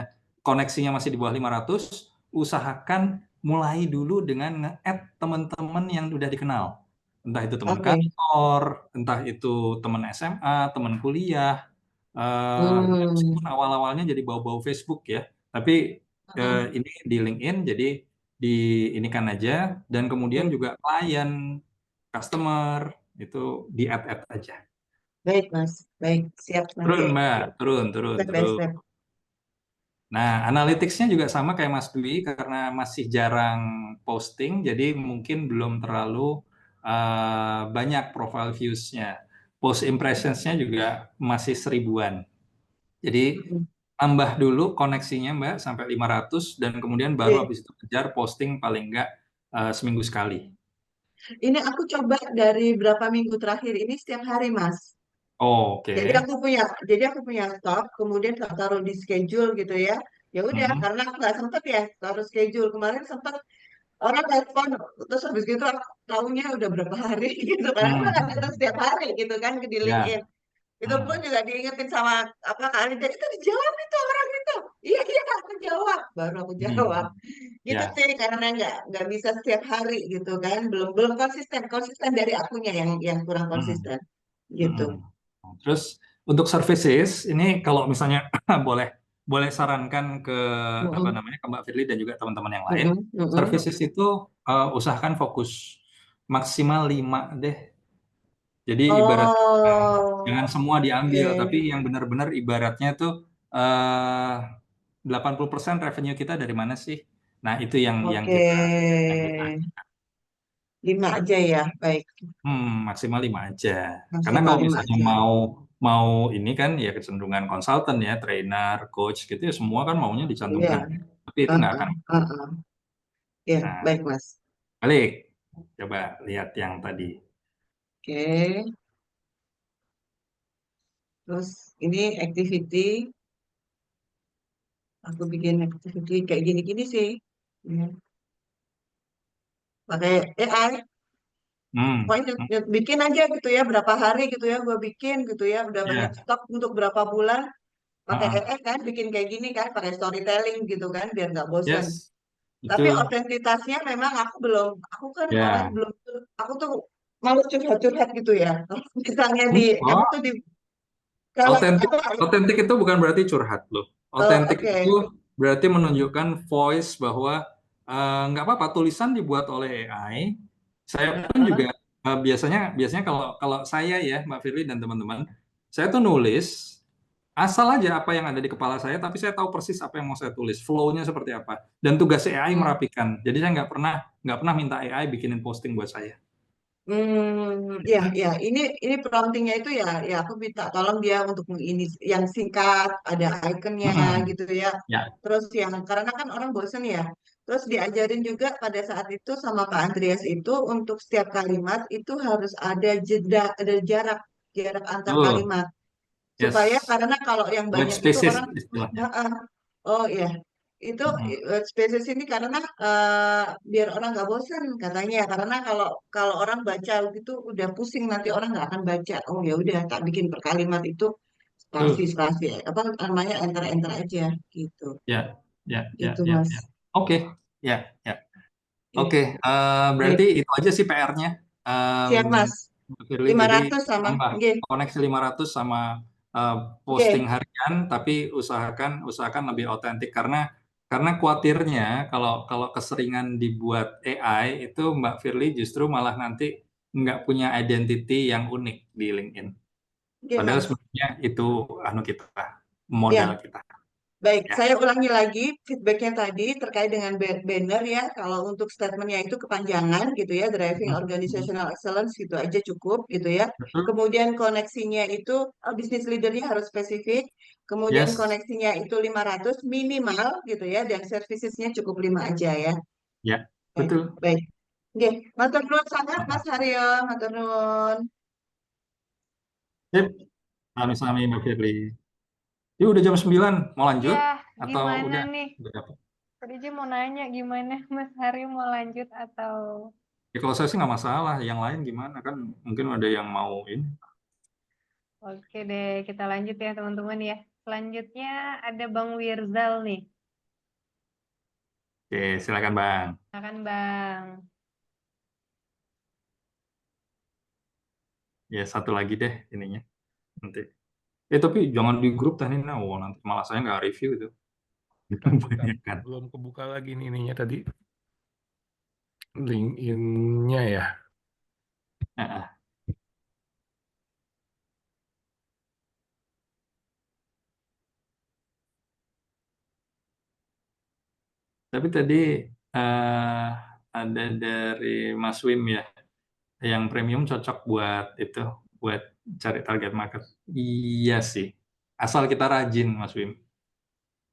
koneksinya masih di bawah 500, usahakan mulai dulu dengan nge-add teman-teman yang udah dikenal. Entah itu teman Oke. kantor, entah itu teman SMA, teman kuliah. Hmm, Meskipun awal-awalnya jadi bau-bau Facebook ya, tapi hmm, ini di LinkedIn jadi di ini kan aja, dan kemudian hmm. juga klien, customer itu di add-add aja. Baik, Mas. Baik, siap Turun nanti Mbak, turun, turun, step by turun. step. Nah, analytics-nya juga sama kayak Mas Dwi karena masih jarang posting, jadi mungkin belum terlalu banyak profile views-nya. Post impressions-nya juga masih 1000-an. Jadi Hmm. tambah dulu koneksinya Mbak sampai 500 dan kemudian baru Oke. habis itu kejar posting paling enggak seminggu sekali. Ini aku coba dari berapa minggu terakhir ini setiap hari, Mas. Jadi Oke. aku punya stok, kemudian tak taruh di schedule gitu ya. Ya udah, Hmm. karena aku nggak sempet ya taruh schedule. Kemarin sempet orang telepon, terus habis gitu aku tahunya udah berapa hari gitu kan. Aku nggak datang Hmm. setiap hari gitu kan di LinkedIn. Ya. Itu pun Hmm. juga diingetin sama apa Kak Alida, itu dijawab itu orang itu. Iya iya aku jawab, baru aku jawab. Hmm. Gitu Ya. sih karena nggak bisa setiap hari gitu kan. Belum belum konsisten konsisten dari akunya yang kurang Hmm. konsisten gitu. Hmm. Terus untuk services ini kalau misalnya boleh boleh sarankan ke apa Mm-mm. namanya ke Mbak Firly dan juga teman-teman yang lain, Mm-mm. Mm-mm. services itu usahakan fokus maksimal 5 deh. Jadi ibarat Oh, jangan semua diambil, oke, tapi yang benar-benar ibaratnya tuh eh 80% revenue kita dari mana sih? Nah, itu yang oke. kita 5 aja ya, baik. maksimal 5 aja. Karena Maksimal kalau 5 misalnya aja. mau mau ini kan ya kecenderungan konsultan ya, trainer, coach gitu ya semua kan maunya Iya. dicantumkan. Tapi itu nggak Uh-uh. akan. Uh-uh. Ya, Nah, baik Mas. balik. Coba lihat yang tadi. Oke. Terus ini activity. Aku bikin activity kayak gini-gini sih. Ya. Pakai AI. Pokoknya bikin aja gitu ya, berapa hari gitu ya, gue bikin gitu ya, udah banyak Ya. stok untuk berapa bulan, pakai Heeh. AI kan, bikin kayak gini kan, pakai storytelling gitu kan, biar nggak bosan. Yes, Tapi betul. otentitasnya memang aku belum, aku kan orang Ya. belum, aku tuh malu curhat-curhat gitu ya. Misalnya di, aku Oh, tuh di, kalau Otentik, apa, otentik itu bukan berarti curhat loh. oh, Otentik oke. itu berarti menunjukkan voice bahwa nggak apa-apa tulisan dibuat oleh AI. Saya pun juga biasanya biasanya kalau kalau saya ya Mbak Firly dan teman-teman, saya tuh nulis asal aja apa yang ada di kepala saya, tapi saya tahu persis apa yang mau saya tulis, flow-nya seperti apa. Dan tugas AI merapikan. Jadi saya nggak pernah minta AI bikinin posting buat saya. Ya, ya. Ini promptingnya itu ya, ya aku minta tolong dia untuk ini yang singkat, ada ikonnya Mm-mm. gitu ya. Ya, Terus yang karena kan orang bosen ya. Terus diajarin juga pada saat itu sama Pak Andreas itu untuk setiap kalimat itu harus ada jeda, ada jarak, jarak antar betul. kalimat. Supaya Yes. karena kalau yang White banyak itu spaces orang, istilahnya. oh iya, itu Mm-mm. spesies ini karena biar orang nggak bosan katanya. Karena kalau kalau orang baca gitu udah pusing nanti orang nggak akan baca. Oh ya udah tak bikin per kalimat itu spasi Tuh. spasi apa namanya enter enter aja gitu. Ya, ya, ya, Gitu ya, Mas. ya. Oke, ya, ya. Oke, Oke, berarti baik. itu aja sih PR-nya. Siap Mas. Mbak Firly, lima jadi ratus sama. tambah Oke. koneksi 500 sama eh, posting Oke. harian, tapi usahakan lebih otentik karena khawatirnya kalau kalau keseringan dibuat AI itu Mbak Firly justru malah nanti nggak punya identity yang unik di LinkedIn. Oke Padahal Mas. sebenarnya itu anu kita, Ya. modal kita. Baik, Ya. saya ulangi lagi feedbacknya tadi terkait dengan banner ya. Kalau untuk statementnya itu kepanjangan gitu ya, driving organizational excellence gitu aja cukup gitu ya. Betul. Kemudian koneksinya itu business leadernya harus spesifik. Kemudian Yes. koneksinya itu 500 minimal gitu ya, dan servicesnya cukup 5 aja ya. Ya, Baik, betul. baik. Oke, matur nuwun sangat Mas Haryo, matur nuwun. Sip. Sami-sami Mbak Firly. Ini udah jam 9, mau lanjut? Ya, Atau gimana udah? nih? Udah dapat? Tadi aja mau nanya gimana Mas Haryo mau lanjut atau Ya, kalau saya sih nggak masalah. Yang lain gimana? Kan mungkin ada yang mau ini. oke deh, kita lanjut ya teman-teman ya. Selanjutnya ada Bang Wirzal nih. Oke, silakan Bang. Silakan Bang. Ya, satu lagi deh ininya. Nanti. Tapi jangan di grup tadi. Nah, oh, nanti malah saya nggak review itu. Banyak kan. Belum kebuka lagi nih ininya tadi. LinkedIn-nya ya. Nah, tapi tadi eh, ada dari Mas Wim ya. Yang premium cocok buat itu, buat cari target market. Iya sih. Asal kita rajin, Mas Wim.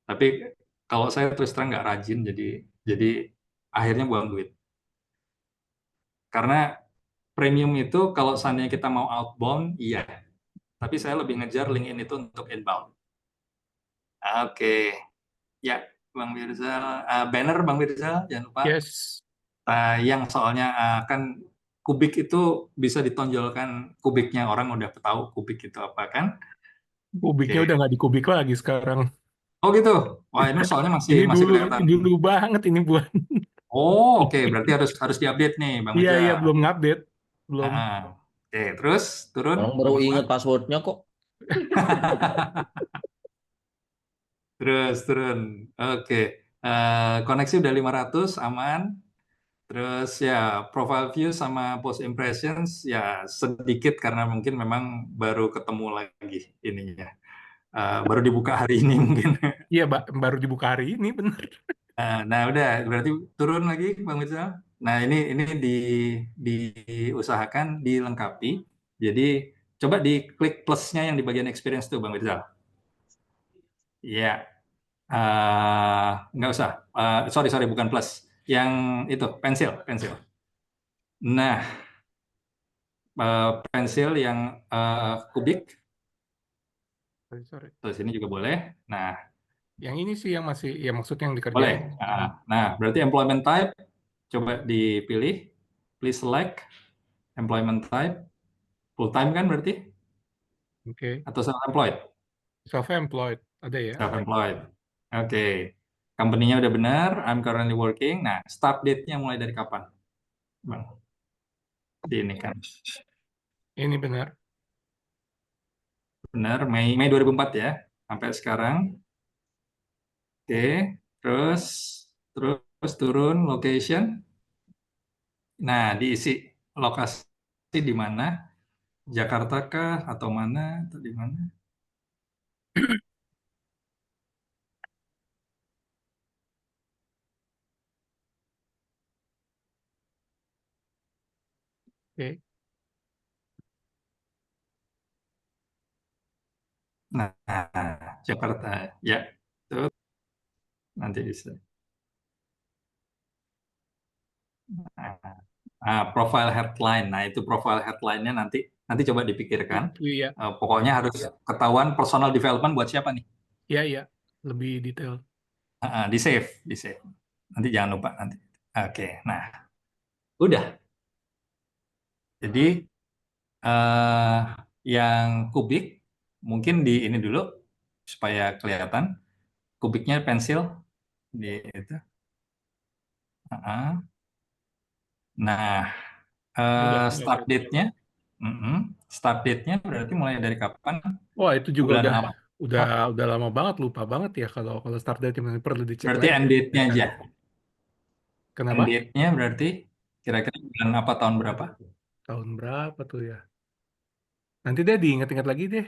Tapi kalau saya terus terang nggak rajin, jadi akhirnya buang duit. Karena premium itu kalau seandainya kita mau outbound, iya. Tapi saya lebih ngejar LinkedIn itu untuk inbound. Oke, ya Bang Wirzal, banner Bang Wirzal, jangan lupa. Yes. Yang soalnya kan kubik itu bisa ditonjolkan kubiknya, orang udah tahu kubik itu apa kan. Kubiknya Oke. udah nggak di kubik lagi sekarang. Oh gitu. Wah, ini soalnya masih Ini masih kelihatan. dulu banget ini buat. Oh, oke. Berarti harus diupdate nih, Bang Iya, Wijal. belum ngupdate. Belum. Oke, terus turun. Orang baru ingat passwordnya kok. Terus turun. Oke. Koneksi udah 500, aman. Terus ya, profile view sama post impressions ya sedikit karena mungkin memang baru ketemu lagi ininya. Baru dibuka hari ini mungkin. Iya, baru dibuka hari ini, bener. Nah, udah berarti turun lagi Bang Rizal. Nah, ini diusahakan dilengkapi. Jadi coba diklik plusnya yang di bagian experience tuh Bang Rizal. Ya, nggak usah. Sorry bukan plus. Yang itu pensil. Nah, pensil yang kubik. Sorry. Terus ini juga boleh. Nah, Yang ini sih yang masih, ya maksudnya yang Boleh. dikerjain. Nah, berarti employment type coba dipilih. Please select employment type. Full time kan berarti? Oke. Atau self-employed? Self-employed. Ada ya? Self-employed. Oke. Company-nya udah benar. I'm currently working. Nah, start date-nya mulai dari kapan, Bang? Di ini kan. Ini benar. Benar, Mei 2004 ya. Sampai sekarang. Oke. Terus turun location. Nah, diisi lokasi di mana? Jakarta kah atau mana atau di mana? Oke. Nah, Jakarta ya. Tuh nanti bisa. Profile headline. Nah, itu profile headline-nya nanti coba dipikirkan. Itu ya. Pokoknya harus ketahuan personal development buat siapa nih? Iya, iya. Lebih detail. Di save. Nanti jangan lupa nanti. Oke, nah udah. Jadi yang kubik mungkin di ini dulu supaya kelihatan. Kubiknya pensil di itu. Nah, Udah start kelihatan. date-nya, start date-nya berarti mulai dari kapan? Wah, itu juga Bulan apa? udah lama banget, lupa banget ya kalau start date perlu dicek Berarti lagi. end date-nya aja. Kenapa? End date-nya berarti kira-kira bulan apa, tahun berapa? Tahun berapa tuh ya? Nanti deh diingat-ingat lagi deh.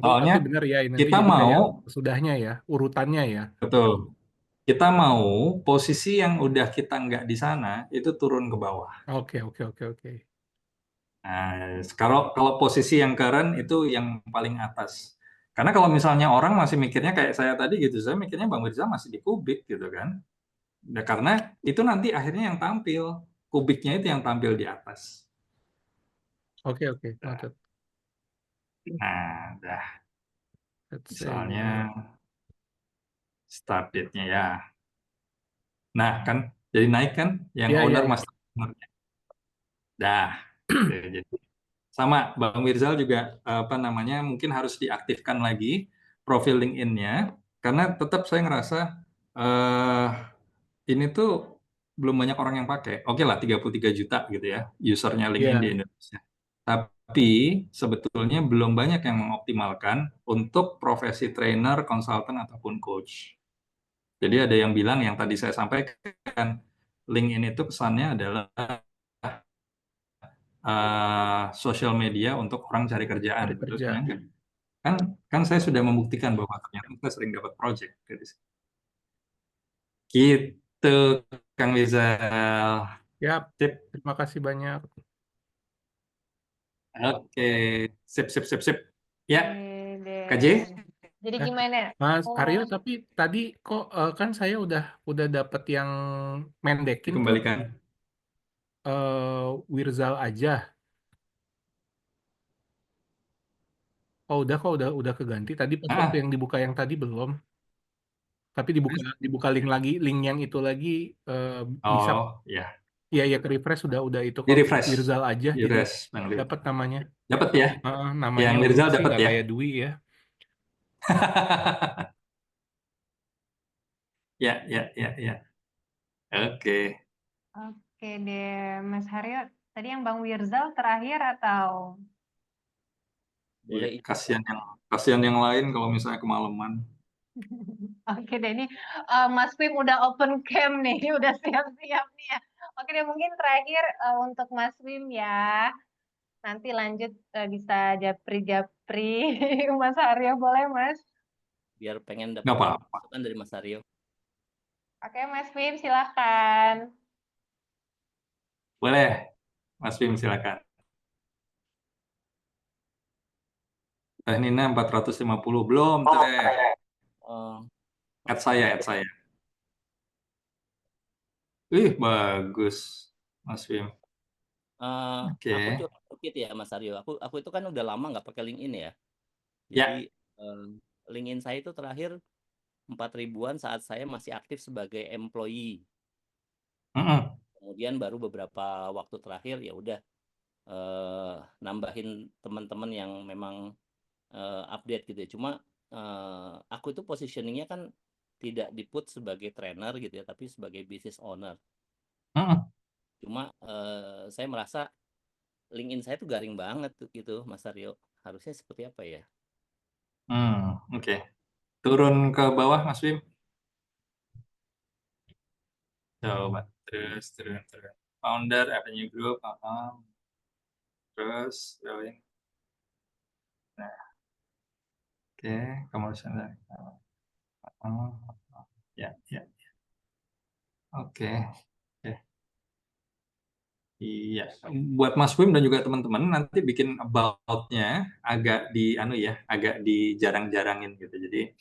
Soalnya Tapi benar ya, nanti kita jadi kayak mau, sudahnya ya, urutannya ya. betul, kita mau posisi yang udah kita nggak di sana itu turun ke bawah. Oke. Nah, kalau posisi yang current itu yang paling atas. Karena kalau misalnya orang masih mikirnya kayak saya tadi gitu, saya mikirnya Bang Mirza masih di kubik gitu kan. Nah, karena itu nanti akhirnya yang tampil, kubiknya itu yang tampil di atas. Oke, noted. Nah, udah Let's say, misalnya start date-nya ya. Nah, kan jadi naik kan yang ya, owner ya. master owner-nya. Dah. Oke, jadi sama Bang Mirzal juga apa namanya mungkin harus diaktifkan lagi profil LinkedIn-nya karena tetap saya ngerasa ini tuh belum banyak orang yang pakai. Oke lah 33 juta gitu ya usernya LinkedIn di Ya, Indonesia. Tapi sebetulnya belum banyak yang mengoptimalkan untuk profesi trainer, konsultan ataupun coach. Jadi ada yang bilang yang tadi saya sampaikan LinkedIn itu kesannya adalah sosial media untuk orang cari kerjaan. cari Terus kerja. enggak. Kan saya sudah membuktikan bahwa ternyata saya sering dapat project dari situ. Gitu, Kang Rizal. Ya, Sip. terima kasih banyak. Oke, sip. Ya, Oke deh. KJ? Jadi gimana? Mas Oh, Aryo, tapi tadi kok kan saya udah dapat yang mendekin tuh Dikembalikan. Wirzal aja. Oh, udah keganti. Tadi pas waktu yang dibuka yang tadi belum. Tapi dibuka link lagi, link yang itu lagi bisa. Oh, ya. Iya, ke refresh udah itu Di kok. refresh. Wirzal aja, Di jadi refresh, Bang Rizal. dapat namanya. Dapat ya? Namanya Yang unik Rizal sih, dapat nggak ya? kayak Dwi ya. Ya. Oke. oke deh, Mas Haryo. Tadi yang Bang Wirzal terakhir atau? Boleh Iya, kasihan yang lain kalau misalnya kemalaman. Oke deh, ini Mas Pim udah open cam nih, udah siap-siap nih ya. Oke deh, mungkin terakhir untuk Mas Pim ya. Nanti lanjut bisa japri-japri Mas Haryo, boleh Mas? biar pengen Nggak dapat apa-apa. masukan dari Mas Aryo. Oke Mas Pim, silakan. Boleh, Mas Bim silakan. Teh Nina 450 belum Teh. Oh, Add saya. Bagus, Mas Bim. Oke. aku coba sedikit ya Mas Aryo. Aku itu kan udah lama nggak pakai LinkedIn ya. Ya. Jadi LinkedIn saya itu terakhir 4 ribuan saat saya masih aktif sebagai employee. Mm-mm. Kemudian baru beberapa waktu terakhir ya udah nambahin teman-teman yang memang update gitu ya. Cuma aku itu positioningnya kan tidak di-put sebagai trainer gitu ya, tapi sebagai business owner. Mm-mm. Cuma saya merasa LinkedIn saya tuh garing banget tuh gitu, Mas Aryo. Harusnya seperti apa ya? Oke. Turun ke bawah, Mas Wim. Coba. Terus, turun. Founder, Avenue Group. Terus, drawing. Nah, oke. Commercial. Ya. Oke. Iya, buat Mas Wim dan juga teman-teman nanti bikin about-nya agak agak dijarang-jarangin gitu. Jadi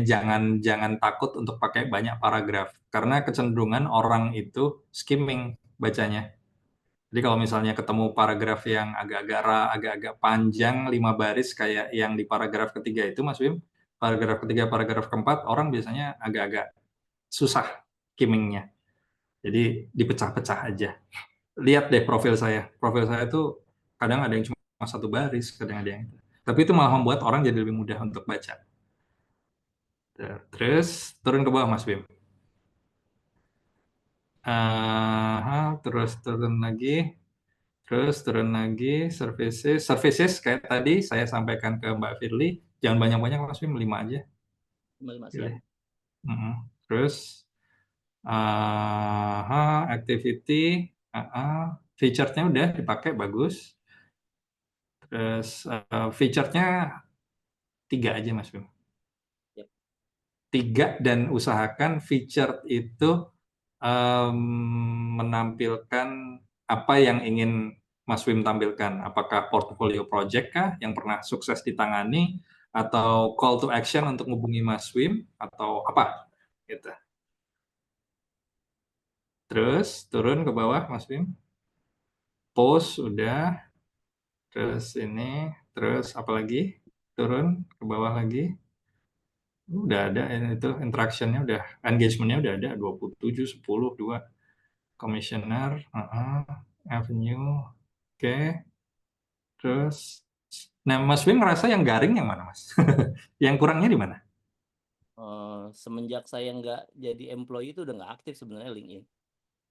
jangan takut untuk pakai banyak paragraf karena kecenderungan orang itu skimming bacanya. Jadi kalau misalnya ketemu paragraf yang agak-agak panjang 5 baris kayak yang di paragraf ketiga itu Mas Wim, paragraf ketiga, paragraf keempat orang biasanya agak-agak susah skimmingnya. Jadi dipecah-pecah aja. Lihat deh profil saya. Profil saya itu kadang ada yang cuma 1 baris, kadang ada yang itu. Tapi itu malah membuat orang jadi lebih mudah untuk baca. Terus turun ke bawah Mas Bim. Terus turun lagi. Services kayak tadi saya sampaikan ke Mbak Firly, jangan banyak-banyak Mas Bim, 5 aja. 5 siap. Terus activity, feature-nya udah dipakai bagus. Terus feature-nya 3 aja Mas Bim. Yep. 3 dan usahakan feature itu menampilkan apa yang ingin Mas Wim tampilkan. Apakah portfolio project kah yang pernah sukses ditangani atau call to action untuk menghubungi Mas Wim atau apa gitu. Terus turun ke bawah Mas Wim. Post udah. Terus ini, terus apa lagi? Turun ke bawah lagi. Udah ada itu interaction-nya udah, engagement-nya udah ada 27, 10, 2. Commissioner, Avenue. Oke. Terus nah Mas Wim ngerasa yang garing yang mana Mas? Yang kurangnya di mana? Semenjak saya nggak jadi employee itu udah nggak aktif sebenarnya LinkedIn.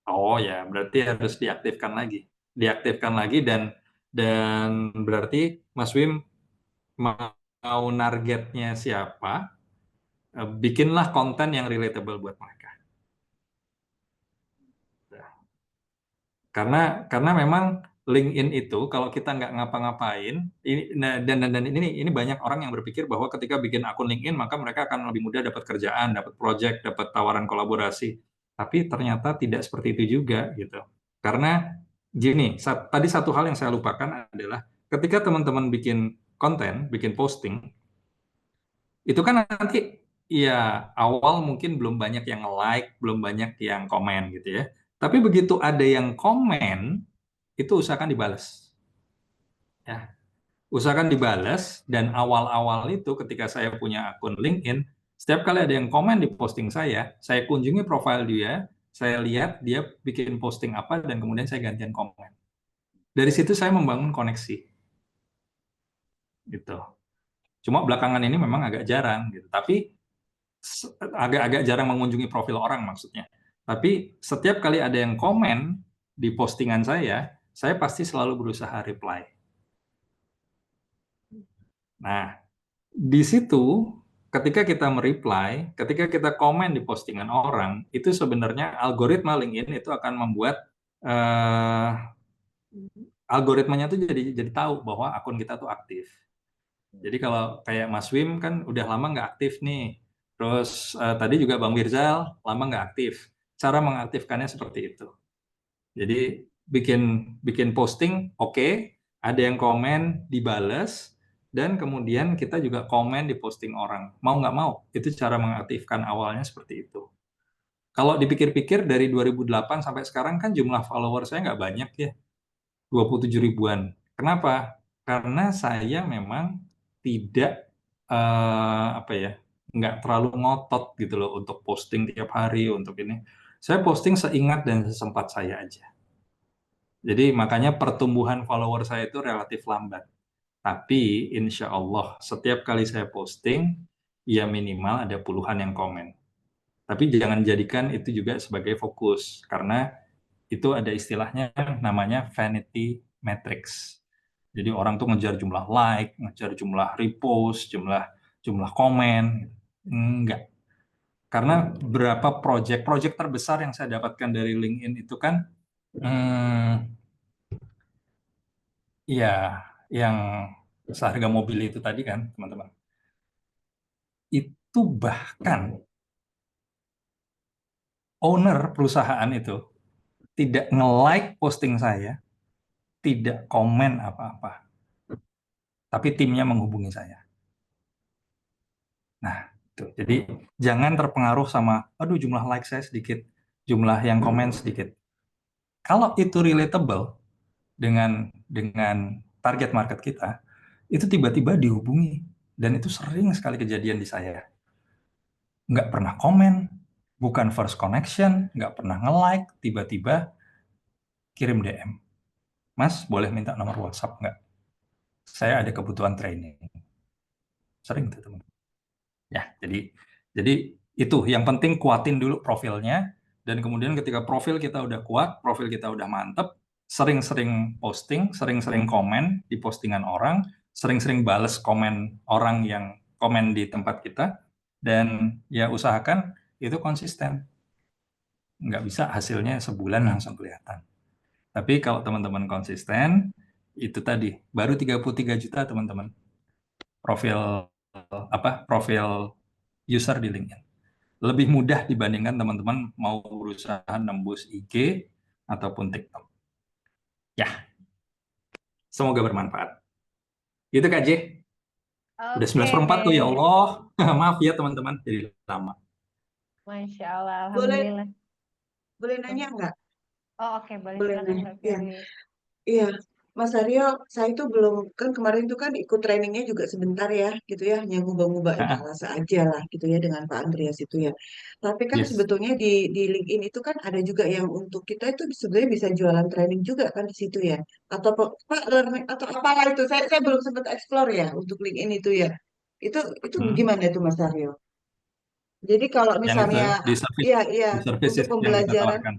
Oh ya, berarti harus diaktifkan lagi. Diaktifkan lagi dan berarti Mas Wim mau targetnya siapa? Bikinlah konten yang relatable buat mereka. Karena memang LinkedIn itu kalau kita nggak ngapa-ngapain, dan ini banyak orang yang berpikir bahwa ketika bikin akun LinkedIn maka mereka akan lebih mudah dapat kerjaan, dapat project, dapat tawaran kolaborasi. Tapi ternyata tidak seperti itu juga gitu. Karena gini, tadi satu hal yang saya lupakan adalah ketika teman-teman bikin konten, bikin posting, itu kan nanti ya awal mungkin belum banyak yang like, belum banyak yang komen gitu ya. Tapi begitu ada yang komen, itu usahakan dibalas. Ya. Usahakan dibalas dan awal-awal itu ketika saya punya akun LinkedIn, setiap kali ada yang komen di posting saya kunjungi profil dia, saya lihat dia bikin posting apa dan kemudian saya gantian komen. Dari situ saya membangun koneksi. Gitu. Cuma belakangan ini memang agak jarang gitu. Tapi agak jarang mengunjungi profil orang maksudnya. Tapi setiap kali ada yang komen di postingan saya pasti selalu berusaha reply. Nah, di situ ketika kita mereply, ketika kita komen di postingan orang, itu sebenarnya algoritma LinkedIn itu akan membuat algoritmanya tuh jadi tahu bahwa akun kita tuh aktif. Jadi kalau kayak Mas Wim kan udah lama nggak aktif nih. Terus tadi juga Bang Wirzal lama nggak aktif. Cara mengaktifkannya seperti itu. Jadi bikin posting, oke, ada yang komen, dibales, dan kemudian kita juga komen di posting orang. Mau nggak mau, itu cara mengaktifkan awalnya seperti itu. Kalau dipikir-pikir dari 2008 sampai sekarang kan jumlah follower saya nggak banyak ya, 27 ribuan. Kenapa? Karena saya memang tidak nggak terlalu ngotot gitu loh untuk posting tiap hari untuk ini. Saya posting seingat dan sesempat saya aja. Jadi makanya pertumbuhan follower saya itu relatif lambat. Tapi insya Allah setiap kali saya posting, ya minimal ada puluhan yang komen. Tapi jangan jadikan itu juga sebagai fokus, karena itu ada istilahnya namanya vanity metrics. Jadi orang tuh ngejar jumlah like, ngejar jumlah repost, jumlah komen. Enggak. Karena berapa project terbesar yang saya dapatkan dari LinkedIn itu kan, ya yang seharga mobil itu tadi kan, teman-teman. Itu bahkan owner perusahaan itu tidak nge-like posting saya, tidak komen apa-apa, tapi timnya menghubungi saya. Nah, itu. Jadi jangan terpengaruh sama, aduh jumlah like saya sedikit, jumlah yang komen sedikit. Kalau itu relatable dengan target market kita, itu tiba-tiba dihubungi. Dan itu sering sekali kejadian di saya. Nggak pernah komen, bukan first connection, nggak pernah nge-like, tiba-tiba kirim DM. Mas, boleh minta nomor WhatsApp nggak? Saya ada kebutuhan training. Sering tuh teman. Ya, jadi itu yang penting kuatin dulu profilnya, dan kemudian ketika profil kita udah kuat, profil kita udah mantep, sering-sering posting, sering-sering komen di postingan orang, sering-sering bales komen orang yang komen di tempat kita, dan ya usahakan itu konsisten. Nggak bisa hasilnya sebulan langsung kelihatan. Tapi kalau teman-teman konsisten, itu tadi baru 33 juta teman-teman profil user di LinkedIn. Lebih mudah dibandingkan teman-teman mau berusaha nembus IG ataupun TikTok. Ya, semoga bermanfaat. Gitu Kak J. Udah 11/4 tuh, ya Allah. Maaf ya teman-teman, jadi lama. Masya Allah, Boleh Alhamdulillah. boleh nanya nggak? Oh oke, boleh Boleh silakan nanya. Mbak Iya. Firly. Iya, Mas Aryo, saya itu belum, kan kemarin itu kan ikut trainingnya juga sebentar ya, gitu ya, hanya ngubah-ngubah etalase aja lah, gitu ya, dengan Pak Andreas itu ya. Tapi kan Yes. sebetulnya di LinkedIn itu kan ada juga yang untuk kita itu sebenarnya bisa jualan training juga kan di situ ya. Atau Pak learning atau apalah itu, saya belum sempat explore ya untuk LinkedIn itu ya. Itu gimana itu Mas Aryo? Jadi kalau Yang itu misalnya, di service, iya, di services untuk yang kita pembelajaran, tawarkan.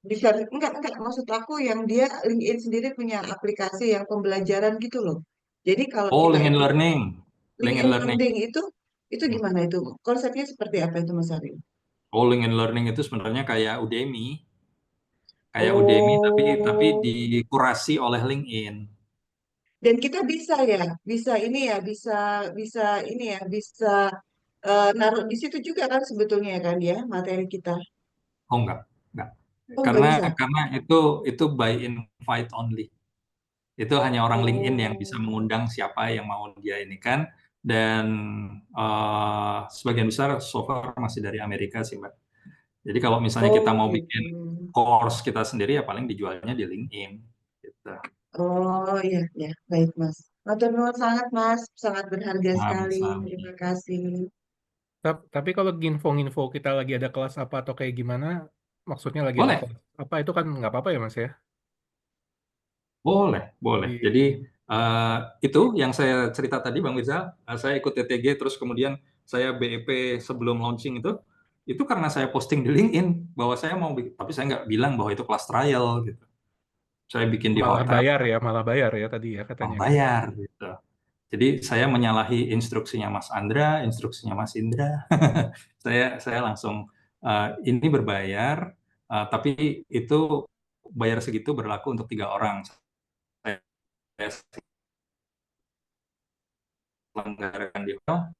bisa enggak maksud aku yang dia LinkedIn sendiri punya aplikasi yang pembelajaran gitu loh. Jadi kalau Oh, kita LinkedIn ikut Learning. LinkedIn Learning. Learning itu gimana itu? Konsepnya seperti apa itu Mas Ari? Oh, LinkedIn Learning itu sebenarnya kayak Udemy. Kayak Udemy tapi Oh, dikurasi oleh LinkedIn. dan kita bisa ya, bisa ini ya, bisa ini ya, bisa naruh di situ juga kan sebetulnya kan ya materi kita. Oh, enggak. Oh, nggak Karena bisa. itu by invite only. Itu hanya orang LinkedIn yang bisa Oh, mengundang siapa yang mau dia ini kan. Dan sebagian besar so far masih dari Amerika sih, Mbak. Jadi kalau misalnya kita mau gitu. bikin course kita sendiri, ya paling dijualnya di LinkedIn. Gitu. Oh iya, ya, baik Mas. Matur nuwun sangat Mas, sangat berharga sekali. Sami. Terima kasih. Tapi kalau info-info kita lagi ada kelas apa atau kayak gimana, maksudnya lagi ada Boleh, kelas apa itu kan nggak apa-apa ya Mas ya? boleh. Di- Jadi itu yang saya cerita tadi, Bang Rizal. Saya ikut TTG, terus kemudian saya BEP sebelum launching itu karena saya posting di LinkedIn bahwa saya mau, tapi saya nggak bilang bahwa itu kelas trial gitu. Saya bikin di malah hotel, bayar ya tadi ya mau katanya. bayar gitu. Jadi saya menyalahi instruksinya Mas Andra, instruksinya Mas Indra. Saya langsung ini berbayar, tapi itu bayar segitu berlaku untuk 3 orang. Saya selenggarakan di hotel,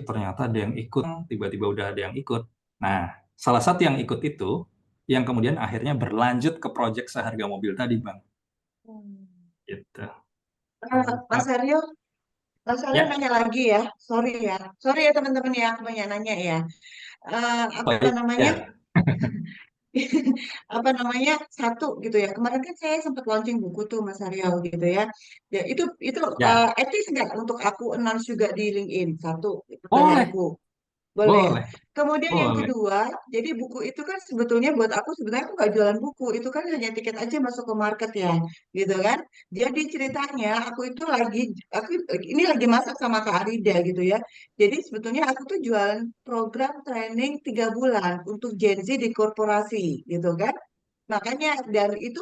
ternyata ada yang ikut, tiba-tiba udah ada yang ikut. Nah, salah satu yang ikut itu yang kemudian akhirnya berlanjut ke proyek seharga mobil tadi, Bang. Gitu. Mas Aryo, Ya, nanya lagi ya. Sorry ya teman-teman ya, aku banyak nanya ya. Apa baik. namanya? Ya. apa namanya satu gitu ya. Kemarin kan saya sempat launching buku tuh Mas Aryo gitu ya. Ya itu Ya, etis nggak untuk aku announce juga di LinkedIn satu boleh, pertanyaanku. Boleh ya. boleh, Kemudian yang boleh. kedua, jadi buku itu kan sebetulnya buat aku sebenarnya aku nggak jualan buku, itu kan hanya tiket aja masuk ke market ya, gitu kan. Jadi ceritanya aku ini lagi masak sama Kak Arida gitu ya. Jadi sebetulnya aku tuh jualan program training 3 bulan untuk Gen Z di korporasi, gitu kan. Makanya dan itu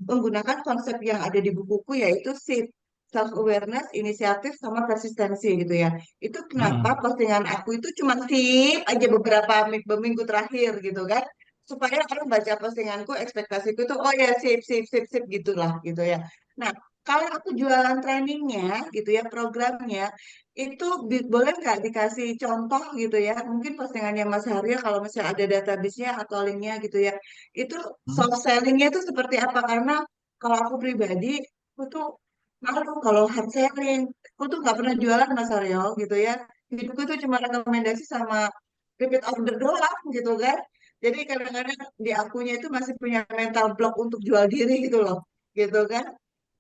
menggunakan konsep yang ada di bukuku yaitu SIP, self awareness, inisiatif sama persistensi gitu ya. Itu kenapa Mm-mm. postingan aku itu cuma SIP aja beberapa minggu terakhir gitu kan. Supaya orang baca postinganku ekspektasiku itu oh ya SIP SIP SIP SIP gitulah gitu ya. Nah, kalau aku jualan trainingnya gitu ya, programnya itu boleh nggak dikasih contoh gitu ya? Mungkin postingannya Mas Haryo kalau misalnya ada database-nya atau linknya gitu ya itu Hmm. soft sellingnya itu seperti apa? Karena kalau aku pribadi, aku tuh malu kalau hard selling. Aku tuh nggak pernah jualan Mas Aryo gitu ya. Hidupku tuh cuma rekomendasi sama repeat order doang gitu kan. Jadi kadang-kadang di akunya itu masih punya mental block untuk jual diri gitu loh. Gitu kan.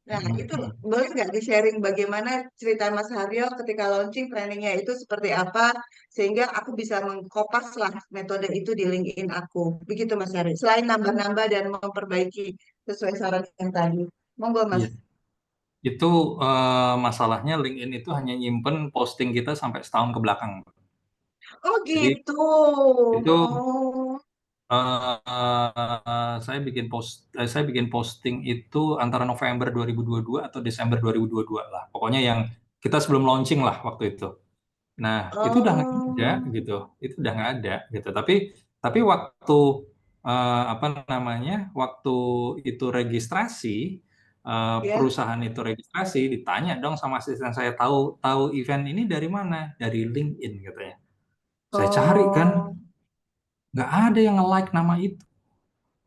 Nah, itu Mm-mm. boleh nggak di-sharing bagaimana cerita Mas Haryo ketika launching trainingnya itu seperti apa, sehingga aku bisa mengkopas lah metode itu di LinkedIn aku. Begitu Mas Haryo. Selain nambah-nambah dan memperbaiki sesuai saran yang tadi. Monggo Mas. Iya. Itu masalahnya LinkedIn itu hanya nyimpen posting kita sampai setahun ke belakang. Oh Jadi gitu. itu Oh, saya bikin posting itu antara November 2022 atau Desember 2022 lah. Pokoknya yang kita sebelum launching lah waktu itu. Nah, itu udah nggak ada oh, gitu. Itu udah nggak ada gitu. Tapi waktu apa namanya? Waktu itu registrasi ya. perusahaan itu registrasi ditanya dong sama asisten saya tahu tahu event ini dari mana? Dari LinkedIn katanya. Saya cari kan Oh, nggak ada yang nge-like nama itu.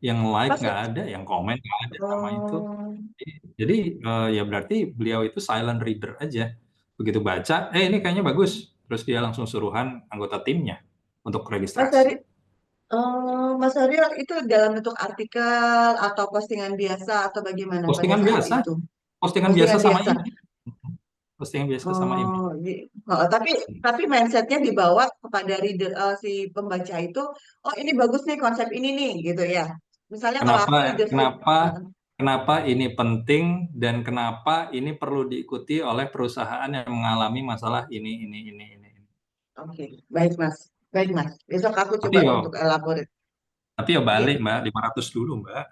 Yang like pas. nggak ada, yang komen nggak ada nama itu. Oh, Jadi ya berarti beliau itu silent reader aja. Begitu baca, ini kayaknya bagus. Terus dia langsung suruhan anggota timnya untuk Mas registrasi. Ari, Mas Aryo itu dalam bentuk artikel atau postingan biasa atau bagaimana pada Postingan saat biasa, itu? postingan biasa Postingan sama biasa. email. Postingan biasa sama email. Oh, tapi mindsetnya dibawa kepada reader si pembaca itu, oh ini bagus nih konsep ini nih gitu ya. Misalnya kalau Kenapa aku leadership, kenapa uh, kenapa ini penting dan kenapa ini perlu diikuti oleh perusahaan yang mengalami masalah ini. oke, baik Mas, baik Mas. Besok aku Tapi coba yo, untuk elaborate. tapi yo Iya, balik Mbak, 500 dulu Mbak.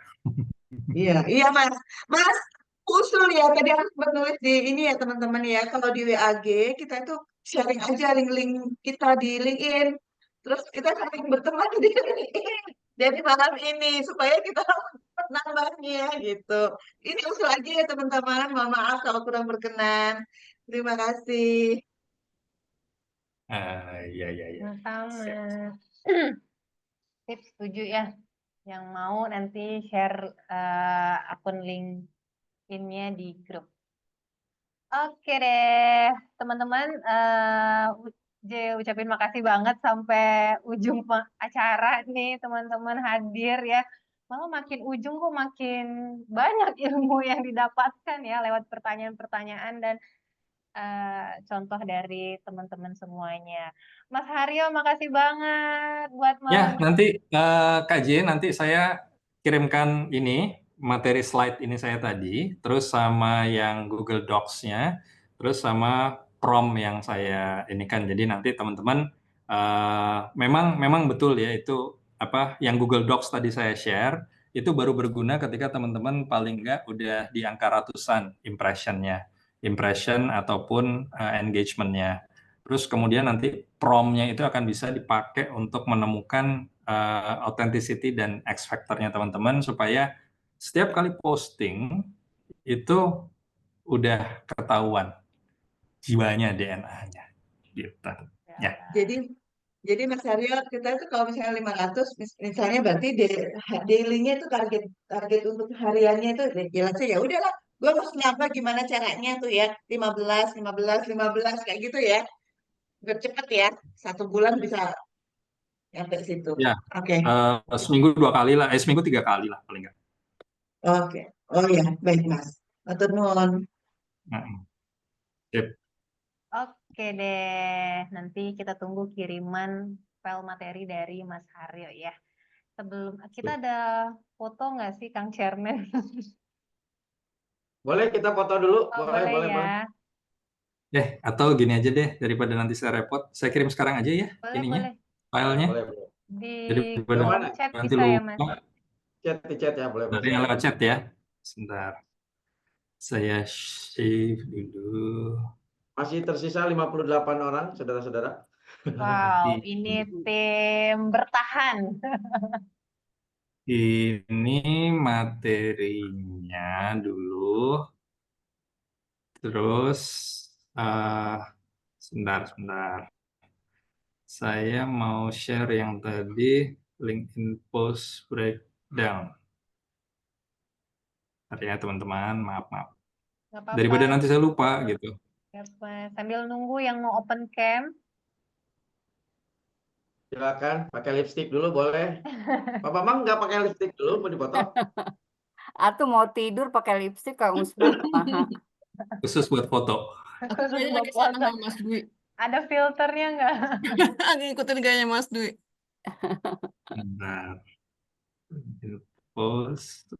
iya, iya Mas. Mas, usul ya tadi aku sempat nulis di ini ya teman-teman ya. Kalau di WAG kita itu sharing aja link-link kita di LinkedIn. Terus kita saling berteman di LinkedIn. Jadi malam ini supaya kita dapat nambahnya gitu. Ini usul aja ya teman-teman. Mohon maaf kalau kurang berkenan. Terima kasih. Iya. Sama. Siap. Tips setuju ya. Yang mau nanti share akun LinkedIn-nya di grup. Oke deh, teman-teman. Ucapin makasih banget sampai ujung acara nih, teman-teman hadir ya. Malah makin ujung kok makin banyak ilmu yang didapatkan ya lewat pertanyaan-pertanyaan dan contoh dari teman-teman semuanya. Mas Haryo, makasih banget buat Ya, malam. nanti Kak J, nanti saya kirimkan ini materi slide ini saya tadi, terus sama yang Google Docs-nya, terus sama prompt yang saya ini kan. Jadi nanti teman-teman memang betul ya itu apa yang Google Docs tadi saya share itu baru berguna ketika teman-teman paling nggak udah di angka ratusan impression ataupun engagement-nya. Terus kemudian nanti prompt-nya itu akan bisa dipakai untuk menemukan authenticity dan X factor-nya teman-teman supaya setiap kali posting itu udah ketahuan jiwanya DNA-nya gitu. Ya. Jadi Jadi Mas Aryo, kita itu kalau misalnya 500, misalnya berarti daily-nya itu target target untuk hariannya itu jelasnya ya udahlah, gue harus nambah gimana caranya tuh ya, 15 kayak gitu ya, biar cepet ya, 1 bulan bisa Sampai situ. Ya, Oke. seminggu 2 kali lah, seminggu 3 kali lah paling nggak. Oke. Oh ya, baik Mas. Matur nuwun. Sip. Oke deh, nanti kita tunggu kiriman file materi dari Mas Haryo ya. Sebelum kita ada foto nggak sih Kang Chairman? Boleh kita foto dulu? Oh, Boleh, boleh boleh, ya. boleh. Atau gini aja deh, daripada nanti saya repot, saya kirim sekarang aja ya Boleh, ininya, boleh. filenya. Boleh, boleh. Di Daripada Kemana? chat nanti bisa ya, Mas? lupa, Di chat ya, boleh, dari boleh. lewat chat ya. Sebentar. Saya save dulu. Masih tersisa 58 orang, saudara-saudara. Wow, ini tim bertahan. Ini materinya dulu. Terus, sebentar. Saya mau share yang tadi, LinkedIn post breakdown. Artinya teman-teman, maaf. Nggak apa-apa. Daripada nanti saya lupa gitu. Sambil nunggu yang mau open cam. Silakan, pakai lipstick dulu boleh. Pak Bambang nggak pakai lipstick dulu, mau dipoto? Atau mau tidur pakai lipstik Kang Usman. Khusus buat foto. Aku kayaknya lagi sana sama Mas Dwi. Ada filternya nggak? Ngikutin gayanya Mas Dwi. Bentar. Post.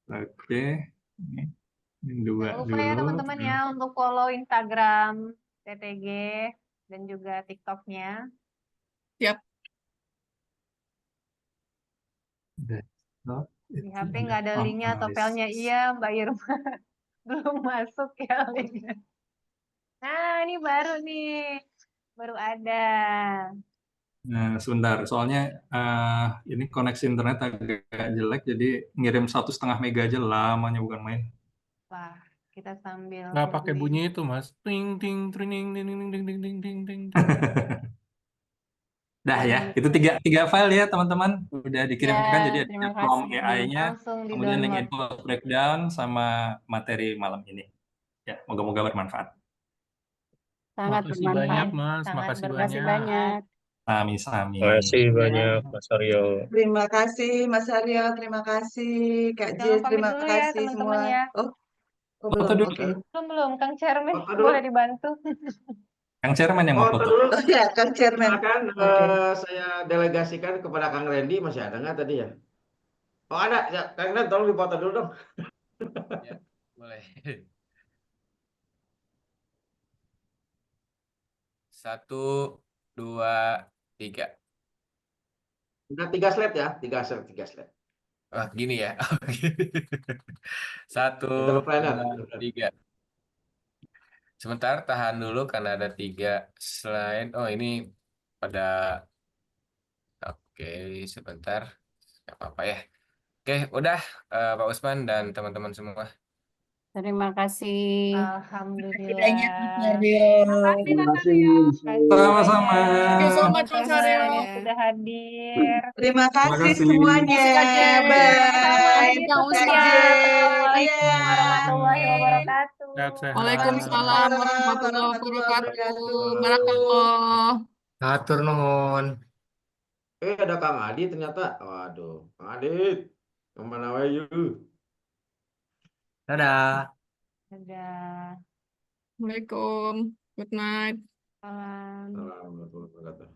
Oke. Ini dua Jangan lupa ya dulu. teman-teman ya untuk follow Instagram TTG dan juga TikToknya. Siap. Desktop, Di itu HP nggak ada linknya atau analysis. filenya. Iya, Mbak Irma. Belum masuk ya linknya. Nah, ini baru nih. Baru ada. Nah, sebentar, soalnya ini koneksi internet agak jelek, jadi ngirim 1,5 mega aja lamanya bukan main. Wah, kita sambil Nggak pakai nungguin. bunyi itu, Mas. Ting, ting, ting, ting, ting, ting, ting, ting, ting, ting, ting. Dah ya, itu tiga file ya teman-teman, udah dikirimkan, Ya, jadi terima ada from kasih. AI-nya, Langsung kemudian link di-download. info breakdown sama materi malam ini. Ya, moga-moga bermanfaat. Sangat Makasih banyak, bermanfaat. Mas. Sangat Makasih Makasih banyak. banyak. Sami-sami. Terima kasih banyak Mas Aryo. Terima kasih Mas Aryo, terima kasih Kak Jangan Jis, pamit terima dulu ya kasih teman-teman semua. ya. Oh Foto belum, dulu. oke. Belum, Kang Chairman. Foto dulu. Boleh dibantu. Kang Chairman yang mau Foto foto. dulu. Oh ya, Kang Chairman. Silakan, Oke. saya delegasikan kepada Kang Randy. Masih ada nggak tadi ya? Oh ada, ya, Kang Randy tolong dipoto dulu dong. Ya, boleh. 1, 2, 3. Udah 3 slide ya, 3 slide. Wah, gini ya. Oke. 1, Entrepreneur. 2, 3. Sebentar, tahan dulu karena ada 3 slide. Oh, ini pada... Oke, sebentar. Gak apa-apa ya. Oke, udah Pak Usman dan teman-teman semua. Terima kasih. Alhamdulillah. Banyak Mas Aryo. Terima kasih Mas Haryo. Sama-sama. Thank you so much, Mas Teman-teman Haryo. yang sudah hadir. Terima kasih kasih. semuanya. Terima kasih, Kak Jis. Bye. YouTube Kang ya. Usman. Assalamualaikum warahmatullahi wabarakatuh. Sehat-sehat. Waalaikumsalam warahmatullahi wabarakatuh. Barakallah. Atur nuhun. Ada Kang Adi ternyata. Waduh, Kang Adit. Kemana wae you? Dadah. Dadah. Assalamualaikum. Good night. Salam. Assalamualaikum warahmatullahi wabarakatuh.